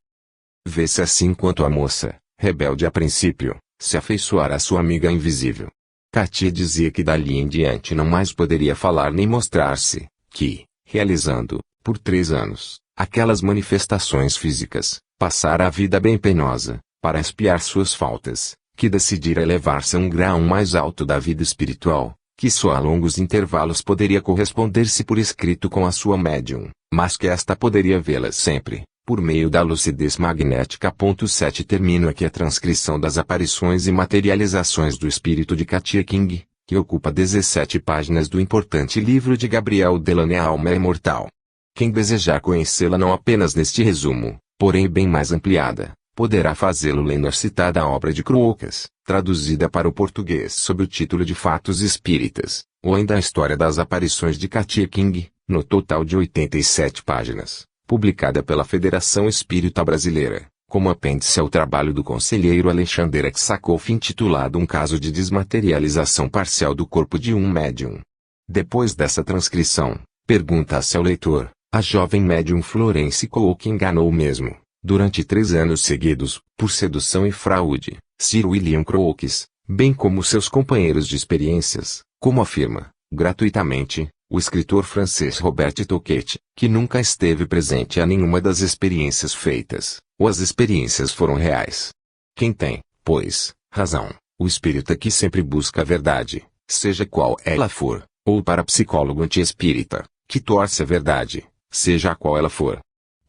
Vê-se assim quanto a moça, rebelde a princípio, se afeiçoara à sua amiga invisível. Katy dizia que dali em diante não mais poderia falar nem mostrar-se, que, realizando, por 3 anos, aquelas manifestações físicas, passara a vida bem penosa, para expiar suas faltas, que decidira elevar-se a um grau mais alto da vida espiritual, que só a longos intervalos poderia corresponder-se por escrito com a sua médium, mas que esta poderia vê-la sempre, por meio da lucidez magnética. 7 Termino aqui a transcrição das aparições e materializações do espírito de Katy King, que ocupa 17 páginas do importante livro de Gabriel Delany A Alma Imortal. Quem desejar conhecê-la não apenas neste resumo, porém bem mais ampliada, poderá fazê-lo lendo a citada obra de Crooks, traduzida para o português sob o título de Fatos Espíritas, ou ainda a História das Aparições de Katia King, no total de 87 páginas, publicada pela Federação Espírita Brasileira, como apêndice ao trabalho do conselheiro Alexander Aksakoff intitulado Um Caso de Desmaterialização Parcial do Corpo de um Médium. Depois dessa transcrição, pergunta-se ao leitor, a jovem médium Florence Cook enganou mesmo, durante 3 anos seguidos, por sedução e fraude, Sir William Crookes, bem como seus companheiros de experiências, como afirma, gratuitamente, o escritor francês Robert Touquet, que nunca esteve presente a nenhuma das experiências feitas, ou as experiências foram reais. Quem tem, pois, razão, o espírita que sempre busca a verdade, seja qual ela for, ou para psicólogo anti-espírita, que torce a verdade, seja a qual ela for.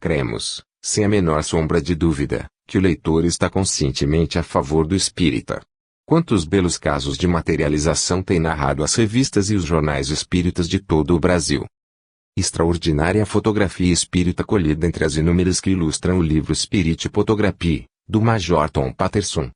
Cremos, sem a menor sombra de dúvida, que o leitor está conscientemente a favor do espírita. Quantos belos casos de materialização têm narrado as revistas e os jornais espíritas de todo o Brasil. Extraordinária fotografia espírita colhida entre as inúmeras que ilustram o livro Spirit Photography, do Major Tom Patterson.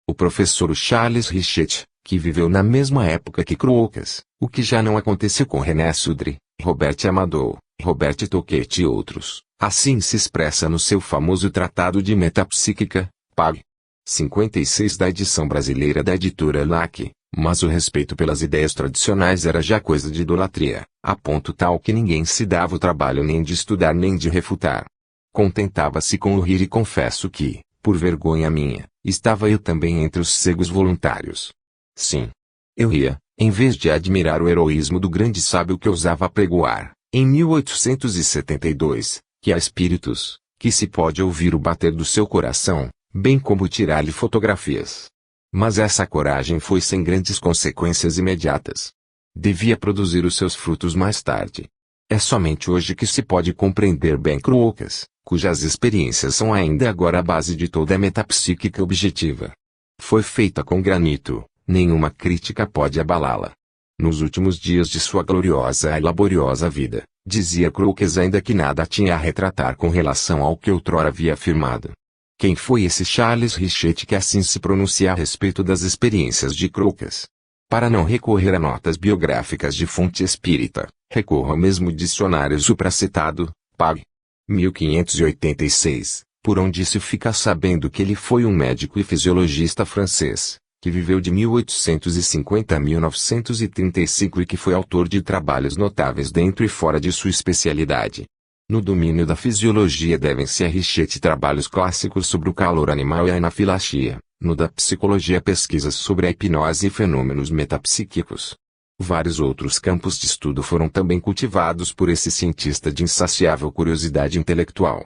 O professor Charles Richet, que viveu na mesma época que Crooks, o que já não aconteceu com René Sudre, Robert Amadou, Robert Touquet e outros, assim se expressa no seu famoso Tratado de Metapsíquica, pag. 56 da edição brasileira da editora LAC, mas o respeito pelas ideias tradicionais era já coisa de idolatria, a ponto tal que ninguém se dava o trabalho nem de estudar nem de refutar. Contentava-se com o rir e confesso que, por vergonha minha, estava eu também entre os cegos voluntários. Sim. Eu ria, em vez de admirar o heroísmo do grande sábio que ousava pregoar, em 1872, que há espíritos, que se pode ouvir o bater do seu coração, bem como tirar-lhe fotografias. Mas essa coragem foi sem grandes consequências imediatas. Devia produzir os seus frutos mais tarde. É somente hoje que se pode compreender bem Crooks, cujas experiências são ainda agora a base de toda a metapsíquica objetiva. Foi feita com granito, nenhuma crítica pode abalá-la. Nos últimos dias de sua gloriosa e laboriosa vida, dizia Crooks ainda que nada tinha a retratar com relação ao que outrora havia afirmado. Quem foi esse Charles Richet que assim se pronuncia a respeito das experiências de Crooks? Para não recorrer a notas biográficas de fonte espírita, recorra ao mesmo dicionário supracitado, pag. 1586, por onde se fica sabendo que ele foi um médico e fisiologista francês, que viveu de 1850 a 1935 e que foi autor de trabalhos notáveis dentro e fora de sua especialidade. No domínio da fisiologia devem-se a Richet trabalhos clássicos sobre o calor animal e a anafilaxia, no da psicologia pesquisas sobre a hipnose e fenômenos metapsíquicos. Vários outros campos de estudo foram também cultivados por esse cientista de insaciável curiosidade intelectual.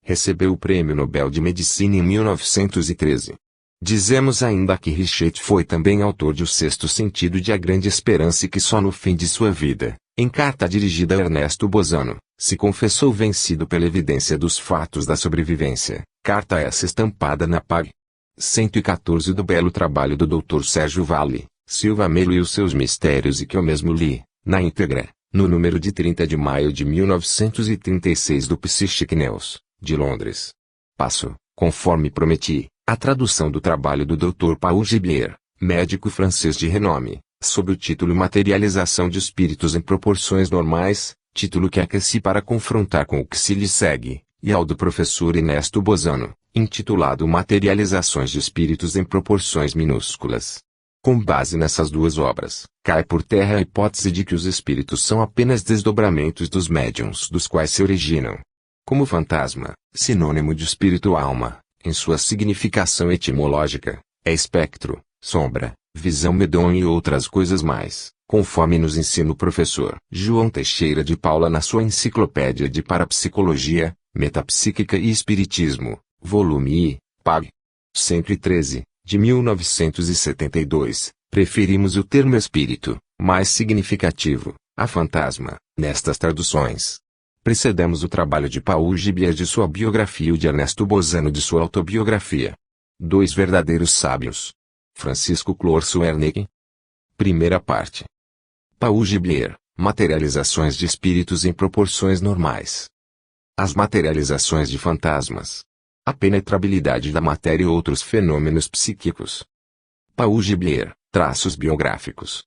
Recebeu o Prêmio Nobel de Medicina em 1913. Dizemos ainda que Richet foi também autor de O Sexto Sentido de A Grande Esperança e que só no fim de sua vida, em carta dirigida a Ernesto Bozano, se confessou vencido pela evidência dos fatos da sobrevivência, carta essa estampada na pag. 114 do belo trabalho do Dr. Sérgio Vale, Silva Melo e os seus mistérios e que eu mesmo li, na íntegra, no número de 30 de maio de 1936 do Psychic News, de Londres. Passo, conforme prometi, a tradução do trabalho do Dr. Paul Gibier, médico francês de renome, sob o título Materialização de Espíritos em Proporções Normais, título que aqueci para confrontar com o que se lhe segue, e ao do professor Ernesto Bozano, intitulado Materializações de Espíritos em Proporções Minúsculas. Com base nessas duas obras, cai por terra a hipótese de que os espíritos são apenas desdobramentos dos médiuns dos quais se originam. Como fantasma, sinônimo de espírito-alma, em sua significação etimológica, é espectro, sombra, visão medonha e outras coisas mais, conforme nos ensina o professor João Teixeira de Paula na sua Enciclopédia de Parapsicologia, Metapsíquica e Espiritismo, volume I, pag. 113, de 1972, preferimos o termo espírito, mais significativo, a fantasma, nestas traduções. Precedemos o trabalho de Paul Gibier de sua biografia e o de Ernesto Bozano de sua autobiografia. Dois verdadeiros sábios. Francisco Clorso Werneck. Primeira parte. Paul Gibier, Materializações de espíritos em proporções normais. As materializações de fantasmas. A penetrabilidade da matéria e outros fenômenos psíquicos. Paul Gibler, traços biográficos.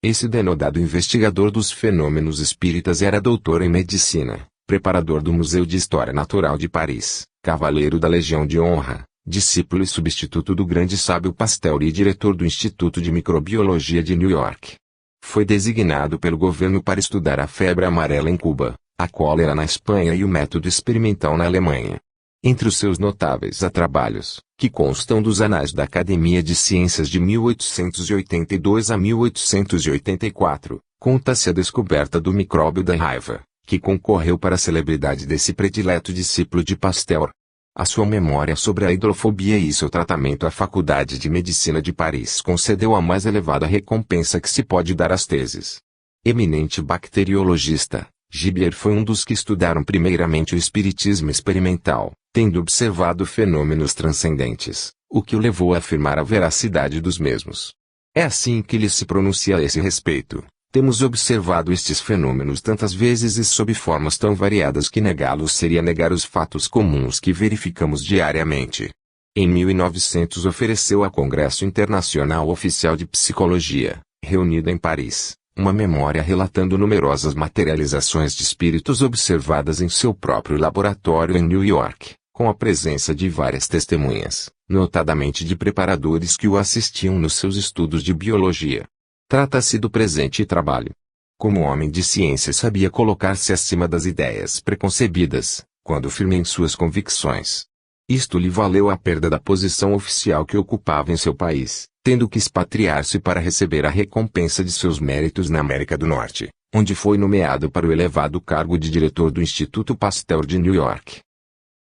Esse denodado investigador dos fenômenos espíritas era doutor em medicina, preparador do Museu de História Natural de Paris, cavaleiro da Legião de Honra, discípulo e substituto do grande sábio Pasteur e diretor do Instituto de Microbiologia de New York. Foi designado pelo governo para estudar a febre amarela em Cuba, a cólera na Espanha e o método experimental na Alemanha. Entre os seus notáveis trabalhos, que constam dos Anais da Academia de Ciências de 1882 a 1884, conta-se a descoberta do micróbio da raiva, que concorreu para a celebridade desse predileto discípulo de Pasteur. A sua memória sobre a hidrofobia e seu tratamento à Faculdade de Medicina de Paris concedeu a mais elevada recompensa que se pode dar às teses. Eminente bacteriologista, Gibler foi um dos que estudaram primeiramente o espiritismo experimental, tendo observado fenômenos transcendentes, o que o levou a afirmar a veracidade dos mesmos. É assim que ele se pronuncia a esse respeito. Temos observado estes fenômenos tantas vezes e sob formas tão variadas que negá-los seria negar os fatos comuns que verificamos diariamente. Em 1900 ofereceu ao Congresso Internacional Oficial de Psicologia, reunido em Paris, uma memória relatando numerosas materializações de espíritos observadas em seu próprio laboratório em New York, com a presença de várias testemunhas, notadamente de preparadores que o assistiam nos seus estudos de biologia. Trata-se do presente trabalho. Como homem de ciência sabia colocar-se acima das ideias preconcebidas, quando firme em suas convicções. Isto lhe valeu a perda da posição oficial que ocupava em seu país, tendo que expatriar-se para receber a recompensa de seus méritos na América do Norte, onde foi nomeado para o elevado cargo de diretor do Instituto Pasteur de New York.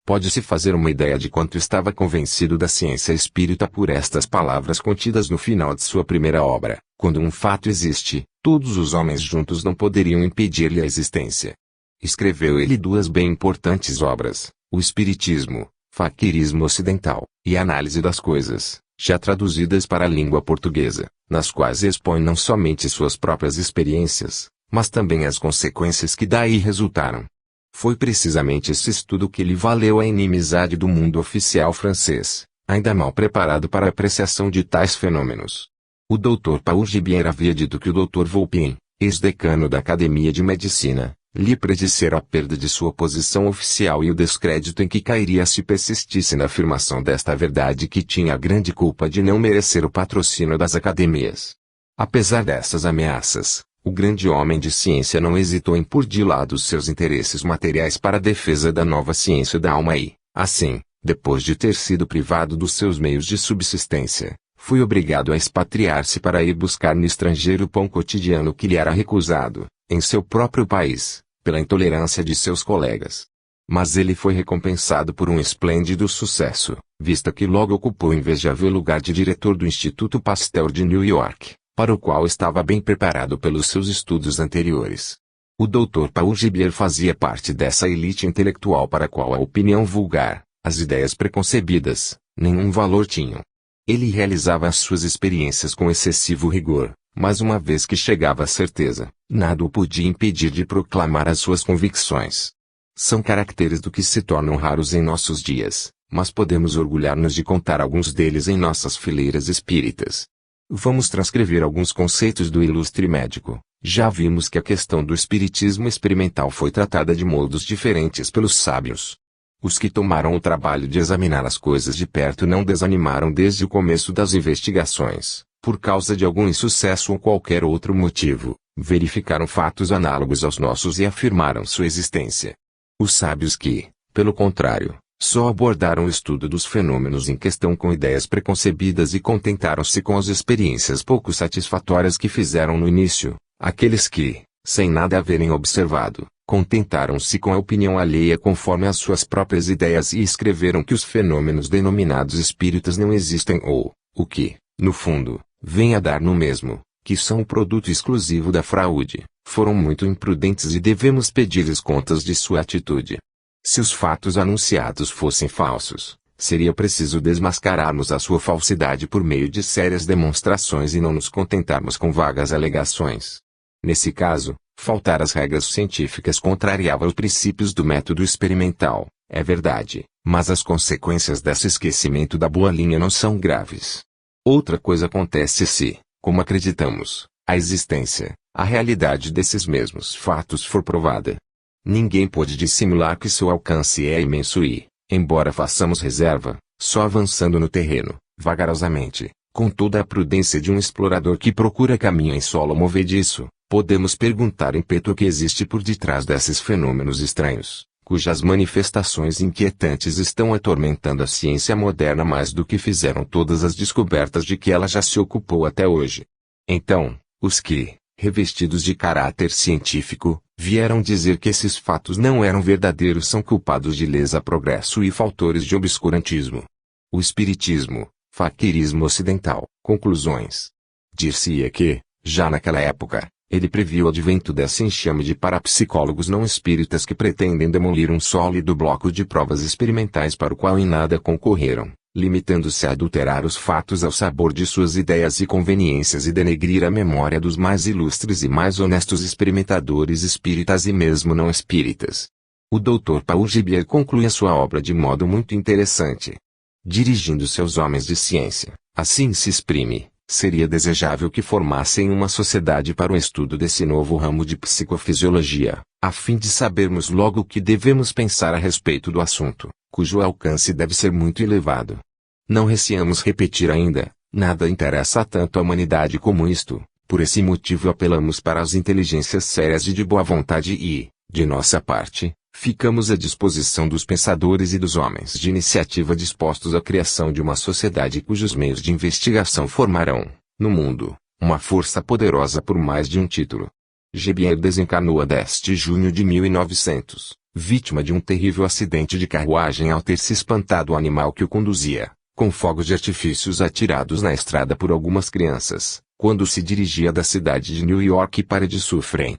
Pode-se fazer uma ideia de quanto estava convencido da ciência espírita por estas palavras contidas no final de sua primeira obra: quando um fato existe, todos os homens juntos não poderiam impedir-lhe a existência. Escreveu ele duas bem importantes obras, O Espiritismo, Faquirismo Ocidental, e Análise das Coisas, já traduzidas para a língua portuguesa, nas quais expõe não somente suas próprias experiências, mas também as consequências que daí resultaram. Foi precisamente esse estudo que lhe valeu a inimizade do mundo oficial francês, ainda mal preparado para a apreciação de tais fenômenos. O Dr. Paul Gibler havia dito que o Dr. Vulpian, ex-decano da Academia de Medicina, lhe predissera a perda de sua posição oficial e o descrédito em que cairia se persistisse na afirmação desta verdade, que tinha a grande culpa de não merecer o patrocínio das academias. Apesar dessas ameaças, o grande homem de ciência não hesitou em pôr de lado os seus interesses materiais para a defesa da nova ciência da alma e, assim, depois de ter sido privado dos seus meios de subsistência, foi obrigado a expatriar-se para ir buscar no estrangeiro o pão cotidiano que lhe era recusado, em seu próprio país, pela intolerância de seus colegas. Mas ele foi recompensado por um esplêndido sucesso, vista que logo ocupou o invejável lugar de diretor do Instituto Pasteur de New York, para o qual estava bem preparado pelos seus estudos anteriores. O Dr. Paul Gibler fazia parte dessa elite intelectual para a qual a opinião vulgar, as ideias preconcebidas, nenhum valor tinham. Ele realizava as suas experiências com excessivo rigor, mas uma vez que chegava à certeza, nada o podia impedir de proclamar as suas convicções. São caracteres do que se tornam raros em nossos dias, mas podemos orgulhar-nos de contar alguns deles em nossas fileiras espíritas. Vamos transcrever alguns conceitos do ilustre médico. Já vimos que a questão do espiritismo experimental foi tratada de modos diferentes pelos sábios. Os que tomaram o trabalho de examinar as coisas de perto não desanimaram desde o começo das investigações, por causa de algum insucesso ou qualquer outro motivo, verificaram fatos análogos aos nossos e afirmaram sua existência. Os sábios que, pelo contrário, só abordaram o estudo dos fenômenos em questão com ideias preconcebidas e contentaram-se com as experiências pouco satisfatórias que fizeram no início, aqueles que, sem nada haverem observado, contentaram-se com a opinião alheia conforme as suas próprias ideias e escreveram que os fenômenos denominados espíritas não existem ou, o que, no fundo, vem a dar no mesmo, que são o produto exclusivo da fraude, foram muito imprudentes e devemos pedir-lhes contas de sua atitude. Se os fatos anunciados fossem falsos, seria preciso desmascararmos a sua falsidade por meio de sérias demonstrações e não nos contentarmos com vagas alegações. Nesse caso, Faltar às regras científicas contrariava os princípios do método experimental, é verdade, mas as consequências desse esquecimento da boa linha não são graves. Outra coisa acontece se, como acreditamos, a existência, a realidade desses mesmos fatos for provada. Ninguém pode dissimular que seu alcance é imenso e, embora façamos reserva, só avançando no terreno, vagarosamente, com toda a prudência de um explorador que procura caminho em solo movediço, podemos perguntar em peito o que existe por detrás desses fenômenos estranhos, cujas manifestações inquietantes estão atormentando a ciência moderna mais do que fizeram todas as descobertas de que ela já se ocupou até hoje. Então, os que, revestidos de caráter científico, vieram dizer que esses fatos não eram verdadeiros são culpados de lesa progresso e faltores de obscurantismo. O espiritismo, faquirismo ocidental. Conclusões. Dir-se-ia que, já naquela época, ele previu o advento desse enxame de parapsicólogos não espíritas que pretendem demolir um sólido bloco de provas experimentais para o qual em nada concorreram, limitando-se a adulterar os fatos ao sabor de suas ideias e conveniências e denegrir a memória dos mais ilustres e mais honestos experimentadores espíritas e mesmo não espíritas. O Dr. Paul Gibier conclui a sua obra de modo muito interessante. Dirigindo-se aos homens de ciência, assim se exprime: seria desejável que formassem uma sociedade para o estudo desse novo ramo de psicofisiologia, a fim de sabermos logo o que devemos pensar a respeito do assunto, cujo alcance deve ser muito elevado. Não receamos repetir ainda, nada interessa tanto à humanidade como isto, por esse motivo apelamos para as inteligências sérias e de boa vontade e, de nossa parte, ficamos à disposição dos pensadores e dos homens de iniciativa dispostos à criação de uma sociedade cujos meios de investigação formarão, no mundo, uma força poderosa por mais de um título. Gibier desencarnou a 10 de junho de 1900, vítima de um terrível acidente de carruagem ao ter se espantado o animal que o conduzia, com fogos de artifícios atirados na estrada por algumas crianças, quando se dirigia da cidade de New York para de Suffren.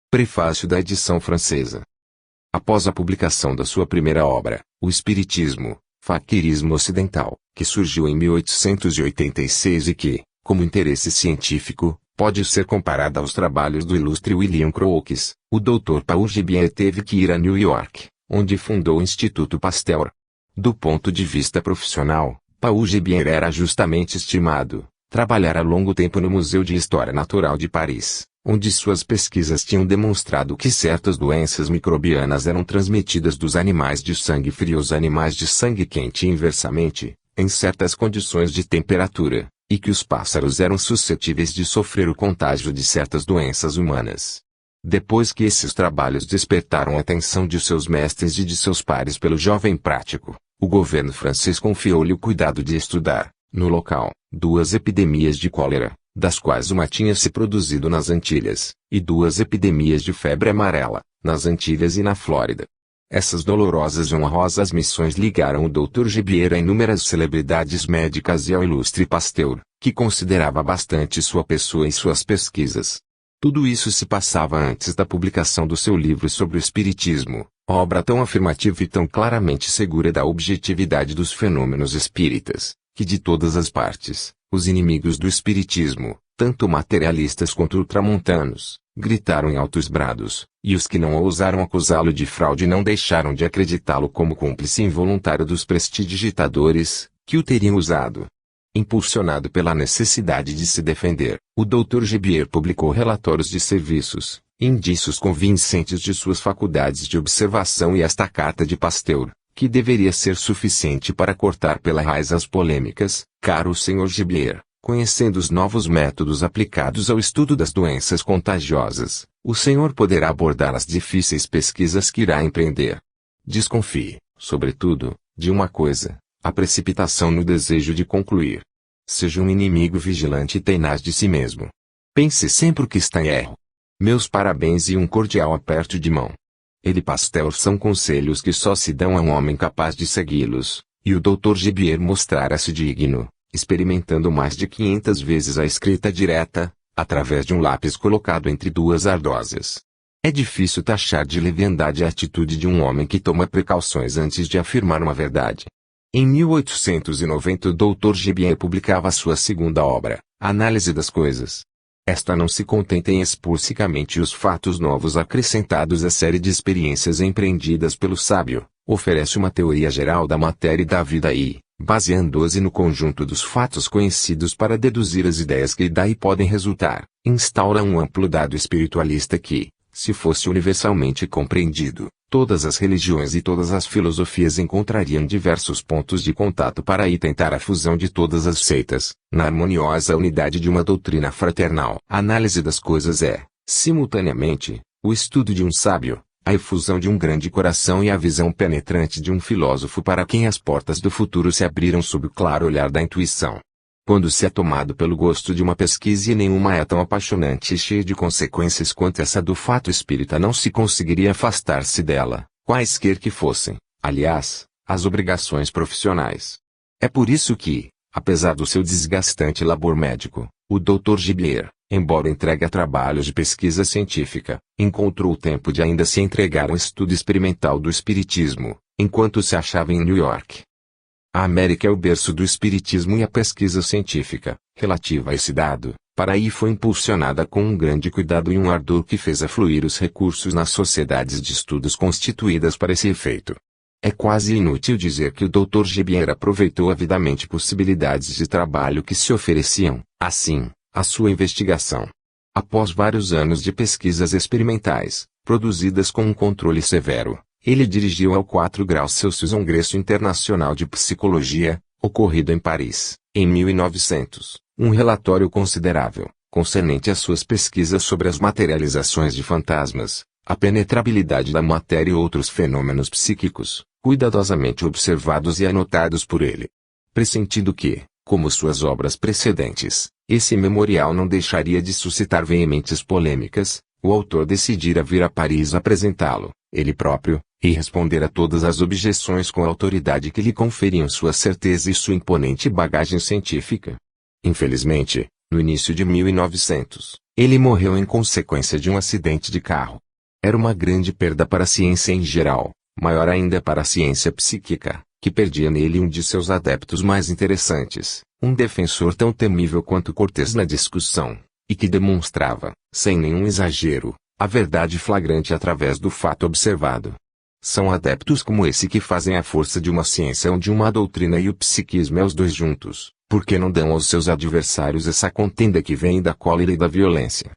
Prefácio da edição francesa. Após a publicação da sua primeira obra, O Espiritismo, Faquirismo Ocidental, que surgiu em 1886 e que, como interesse científico, pode ser comparada aos trabalhos do ilustre William Crookes, o Dr. Paul Gibier teve que ir a New York, onde fundou o Instituto Pasteur. Do ponto de vista profissional, Paul Gibier era justamente estimado. Trabalhara longo tempo no Museu de História Natural de Paris, onde suas pesquisas tinham demonstrado que certas doenças microbianas eram transmitidas dos animais de sangue frio aos animais de sangue quente inversamente, em certas condições de temperatura, e que os pássaros eram suscetíveis de sofrer o contágio de certas doenças humanas. Depois que esses trabalhos despertaram a atenção de seus mestres e de seus pares pelo jovem prático, o governo francês confiou-lhe o cuidado de estudar, no local, duas epidemias de cólera, das quais uma tinha se produzido nas Antilhas, e duas epidemias de febre amarela, nas Antilhas e na Flórida. Essas dolorosas e honrosas missões ligaram o Dr. Gibier a inúmeras celebridades médicas e ao ilustre Pasteur, que considerava bastante sua pessoa e suas pesquisas. Tudo isso se passava antes da publicação do seu livro sobre o Espiritismo, obra tão afirmativa e tão claramente segura da objetividade dos fenômenos espíritas, que de todas as partes, os inimigos do Espiritismo, tanto materialistas quanto ultramontanos, gritaram em altos brados, e os que não ousaram acusá-lo de fraude não deixaram de acreditá-lo como cúmplice involuntário dos prestidigitadores, que o teriam usado. Impulsionado pela necessidade de se defender, o Dr. Gibier publicou relatórios de serviços, indícios convincentes de suas faculdades de observação e esta carta de Pasteur, que deveria ser suficiente para cortar pela raiz as polêmicas. Caro Sr. Gibier, conhecendo os novos métodos aplicados ao estudo das doenças contagiosas, o senhor poderá abordar as difíceis pesquisas que irá empreender. Desconfie, sobretudo, de uma coisa: a precipitação no desejo de concluir. Seja um inimigo vigilante e tenaz de si mesmo. Pense sempre o que está em erro. Meus parabéns e um cordial aperto de mão. Ele e Pasteur são conselhos que só se dão a um homem capaz de segui-los, e o Dr. Gibier mostrara-se digno, experimentando mais de 500 vezes a escrita direta, através de um lápis colocado entre duas ardosas. É difícil taxar de leviandade a atitude de um homem que toma precauções antes de afirmar uma verdade. Em 1890 o Dr. Gibier publicava sua segunda obra, Análise das Coisas. Esta não se contenta em expor secamente os fatos novos acrescentados à série de experiências empreendidas pelo sábio, oferece uma teoria geral da matéria e da vida e, baseando-se no conjunto dos fatos conhecidos para deduzir as ideias que daí podem resultar, instaura um amplo dado espiritualista que, se fosse universalmente compreendido, todas as religiões e todas as filosofias encontrariam diversos pontos de contato para aí tentar a fusão de todas as seitas, na harmoniosa unidade de uma doutrina fraternal. A análise das coisas é, simultaneamente, o estudo de um sábio, a efusão de um grande coração e a visão penetrante de um filósofo para quem as portas do futuro se abriram sob o claro olhar da intuição. Quando se é tomado pelo gosto de uma pesquisa e nenhuma é tão apaixonante e cheia de consequências quanto essa do fato espírita, não se conseguiria afastar-se dela, quaisquer que fossem, aliás, as obrigações profissionais. É por isso que, apesar do seu desgastante labor médico, o Dr. Gibier, embora entregue a trabalhos de pesquisa científica, encontrou o tempo de ainda se entregar ao estudo experimental do espiritismo, enquanto se achava em New York. A América é o berço do espiritismo e a pesquisa científica, relativa a esse dado, para aí foi impulsionada com um grande cuidado e um ardor que fez afluir os recursos nas sociedades de estudos constituídas para esse efeito. É quase inútil dizer que o Dr. Gibier aproveitou avidamente possibilidades de trabalho que se ofereciam, assim, à sua investigação. Após vários anos de pesquisas experimentais, produzidas com um controle severo, ele dirigiu ao 4 graus Celsius um Congresso Internacional de Psicologia, ocorrido em Paris, em 1900, um relatório considerável, concernente às suas pesquisas sobre as materializações de fantasmas, a penetrabilidade da matéria e outros fenômenos psíquicos, cuidadosamente observados e anotados por ele. Pressentindo que, como suas obras precedentes, esse memorial não deixaria de suscitar veementes polêmicas, o autor decidira vir a Paris apresentá-lo, ele próprio, e responder a todas as objeções com a autoridade que lhe conferiam sua certeza e sua imponente bagagem científica. Infelizmente, no início de 1900, ele morreu em consequência de um acidente de carro. Era uma grande perda para a ciência em geral, maior ainda para a ciência psíquica, que perdia nele um de seus adeptos mais interessantes, um defensor tão temível quanto cortês na discussão, e que demonstrava, sem nenhum exagero, a verdade flagrante através do fato observado. São adeptos como esse que fazem a força de uma ciência onde uma doutrina e o psiquismo é os dois juntos, porque não dão aos seus adversários essa contenda que vem da cólera e da violência.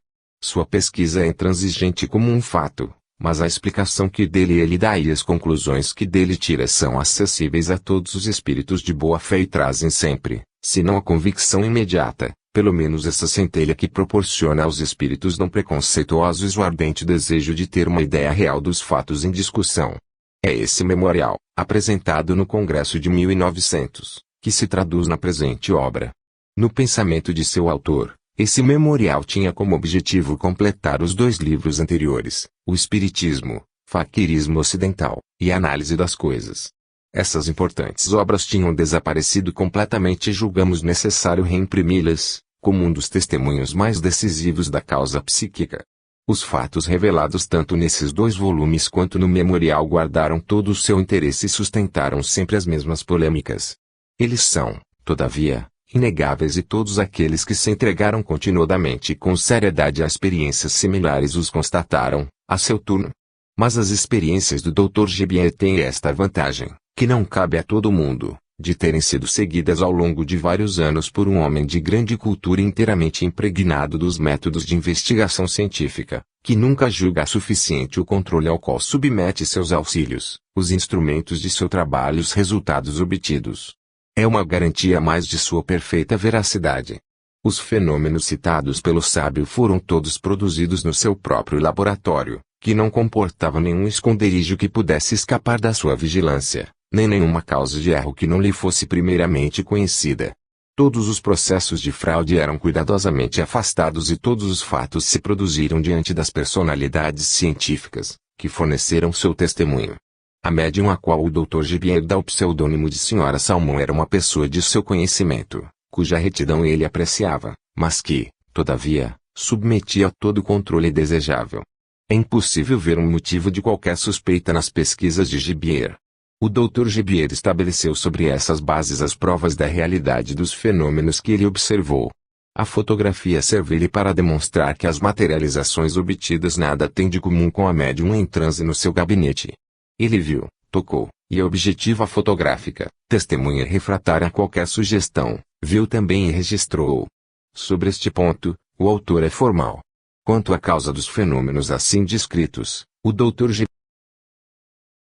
Sua pesquisa é intransigente como um fato, mas a explicação que dele ele dá e as conclusões que dele tira são acessíveis a todos os espíritos de boa fé e trazem sempre, se não a convicção imediata, pelo menos essa centelha que proporciona aos espíritos não preconceituosos o ardente desejo de ter uma ideia real dos fatos em discussão. É esse memorial, apresentado no Congresso de 1900, que se traduz na presente obra. No pensamento de seu autor, esse memorial tinha como objetivo completar os 2 livros anteriores, o Espiritismo, Faquirismo Ocidental, e Análise das Coisas. Essas importantes obras tinham desaparecido completamente e julgamos necessário reimprimi-las, como um dos testemunhos mais decisivos da causa psíquica. Os fatos revelados tanto nesses 2 volumes quanto no memorial guardaram todo o seu interesse e sustentaram sempre as mesmas polêmicas. Eles são, todavia, inegáveis e todos aqueles que se entregaram continuadamente e com seriedade a experiências similares os constataram, a seu turno. Mas as experiências do Dr. Gibier têm esta vantagem, que não cabe a todo mundo, de terem sido seguidas ao longo de vários anos por um homem de grande cultura inteiramente impregnado dos métodos de investigação científica, que nunca julga suficiente o controle ao qual submete seus auxílios, os instrumentos de seu trabalho e os resultados obtidos. É uma garantia a mais de sua perfeita veracidade. Os fenômenos citados pelo sábio foram todos produzidos no seu próprio laboratório, que não comportava nenhum esconderijo que pudesse escapar da sua vigilância, nem nenhuma causa de erro que não lhe fosse primeiramente conhecida. Todos os processos de fraude eram cuidadosamente afastados e todos os fatos se produziram diante das personalidades científicas, que forneceram seu testemunho. A médium a qual o Dr. Gibier dá o pseudônimo de Sra. Salmão era uma pessoa de seu conhecimento, cuja retidão ele apreciava, mas que, todavia, submetia a todo o controle desejável. É impossível ver um motivo de qualquer suspeita nas pesquisas de Gibier. O Dr. Gibier estabeleceu sobre essas bases as provas da realidade dos fenômenos que ele observou. A fotografia serviu-lhe para demonstrar que as materializações obtidas nada têm de comum com a médium em transe no seu gabinete. Ele viu, tocou, e é objetiva fotográfica, testemunha refratária a qualquer sugestão, viu também e registrou. Sobre este ponto, o autor é formal. Quanto à causa dos fenômenos assim descritos, o Dr. G.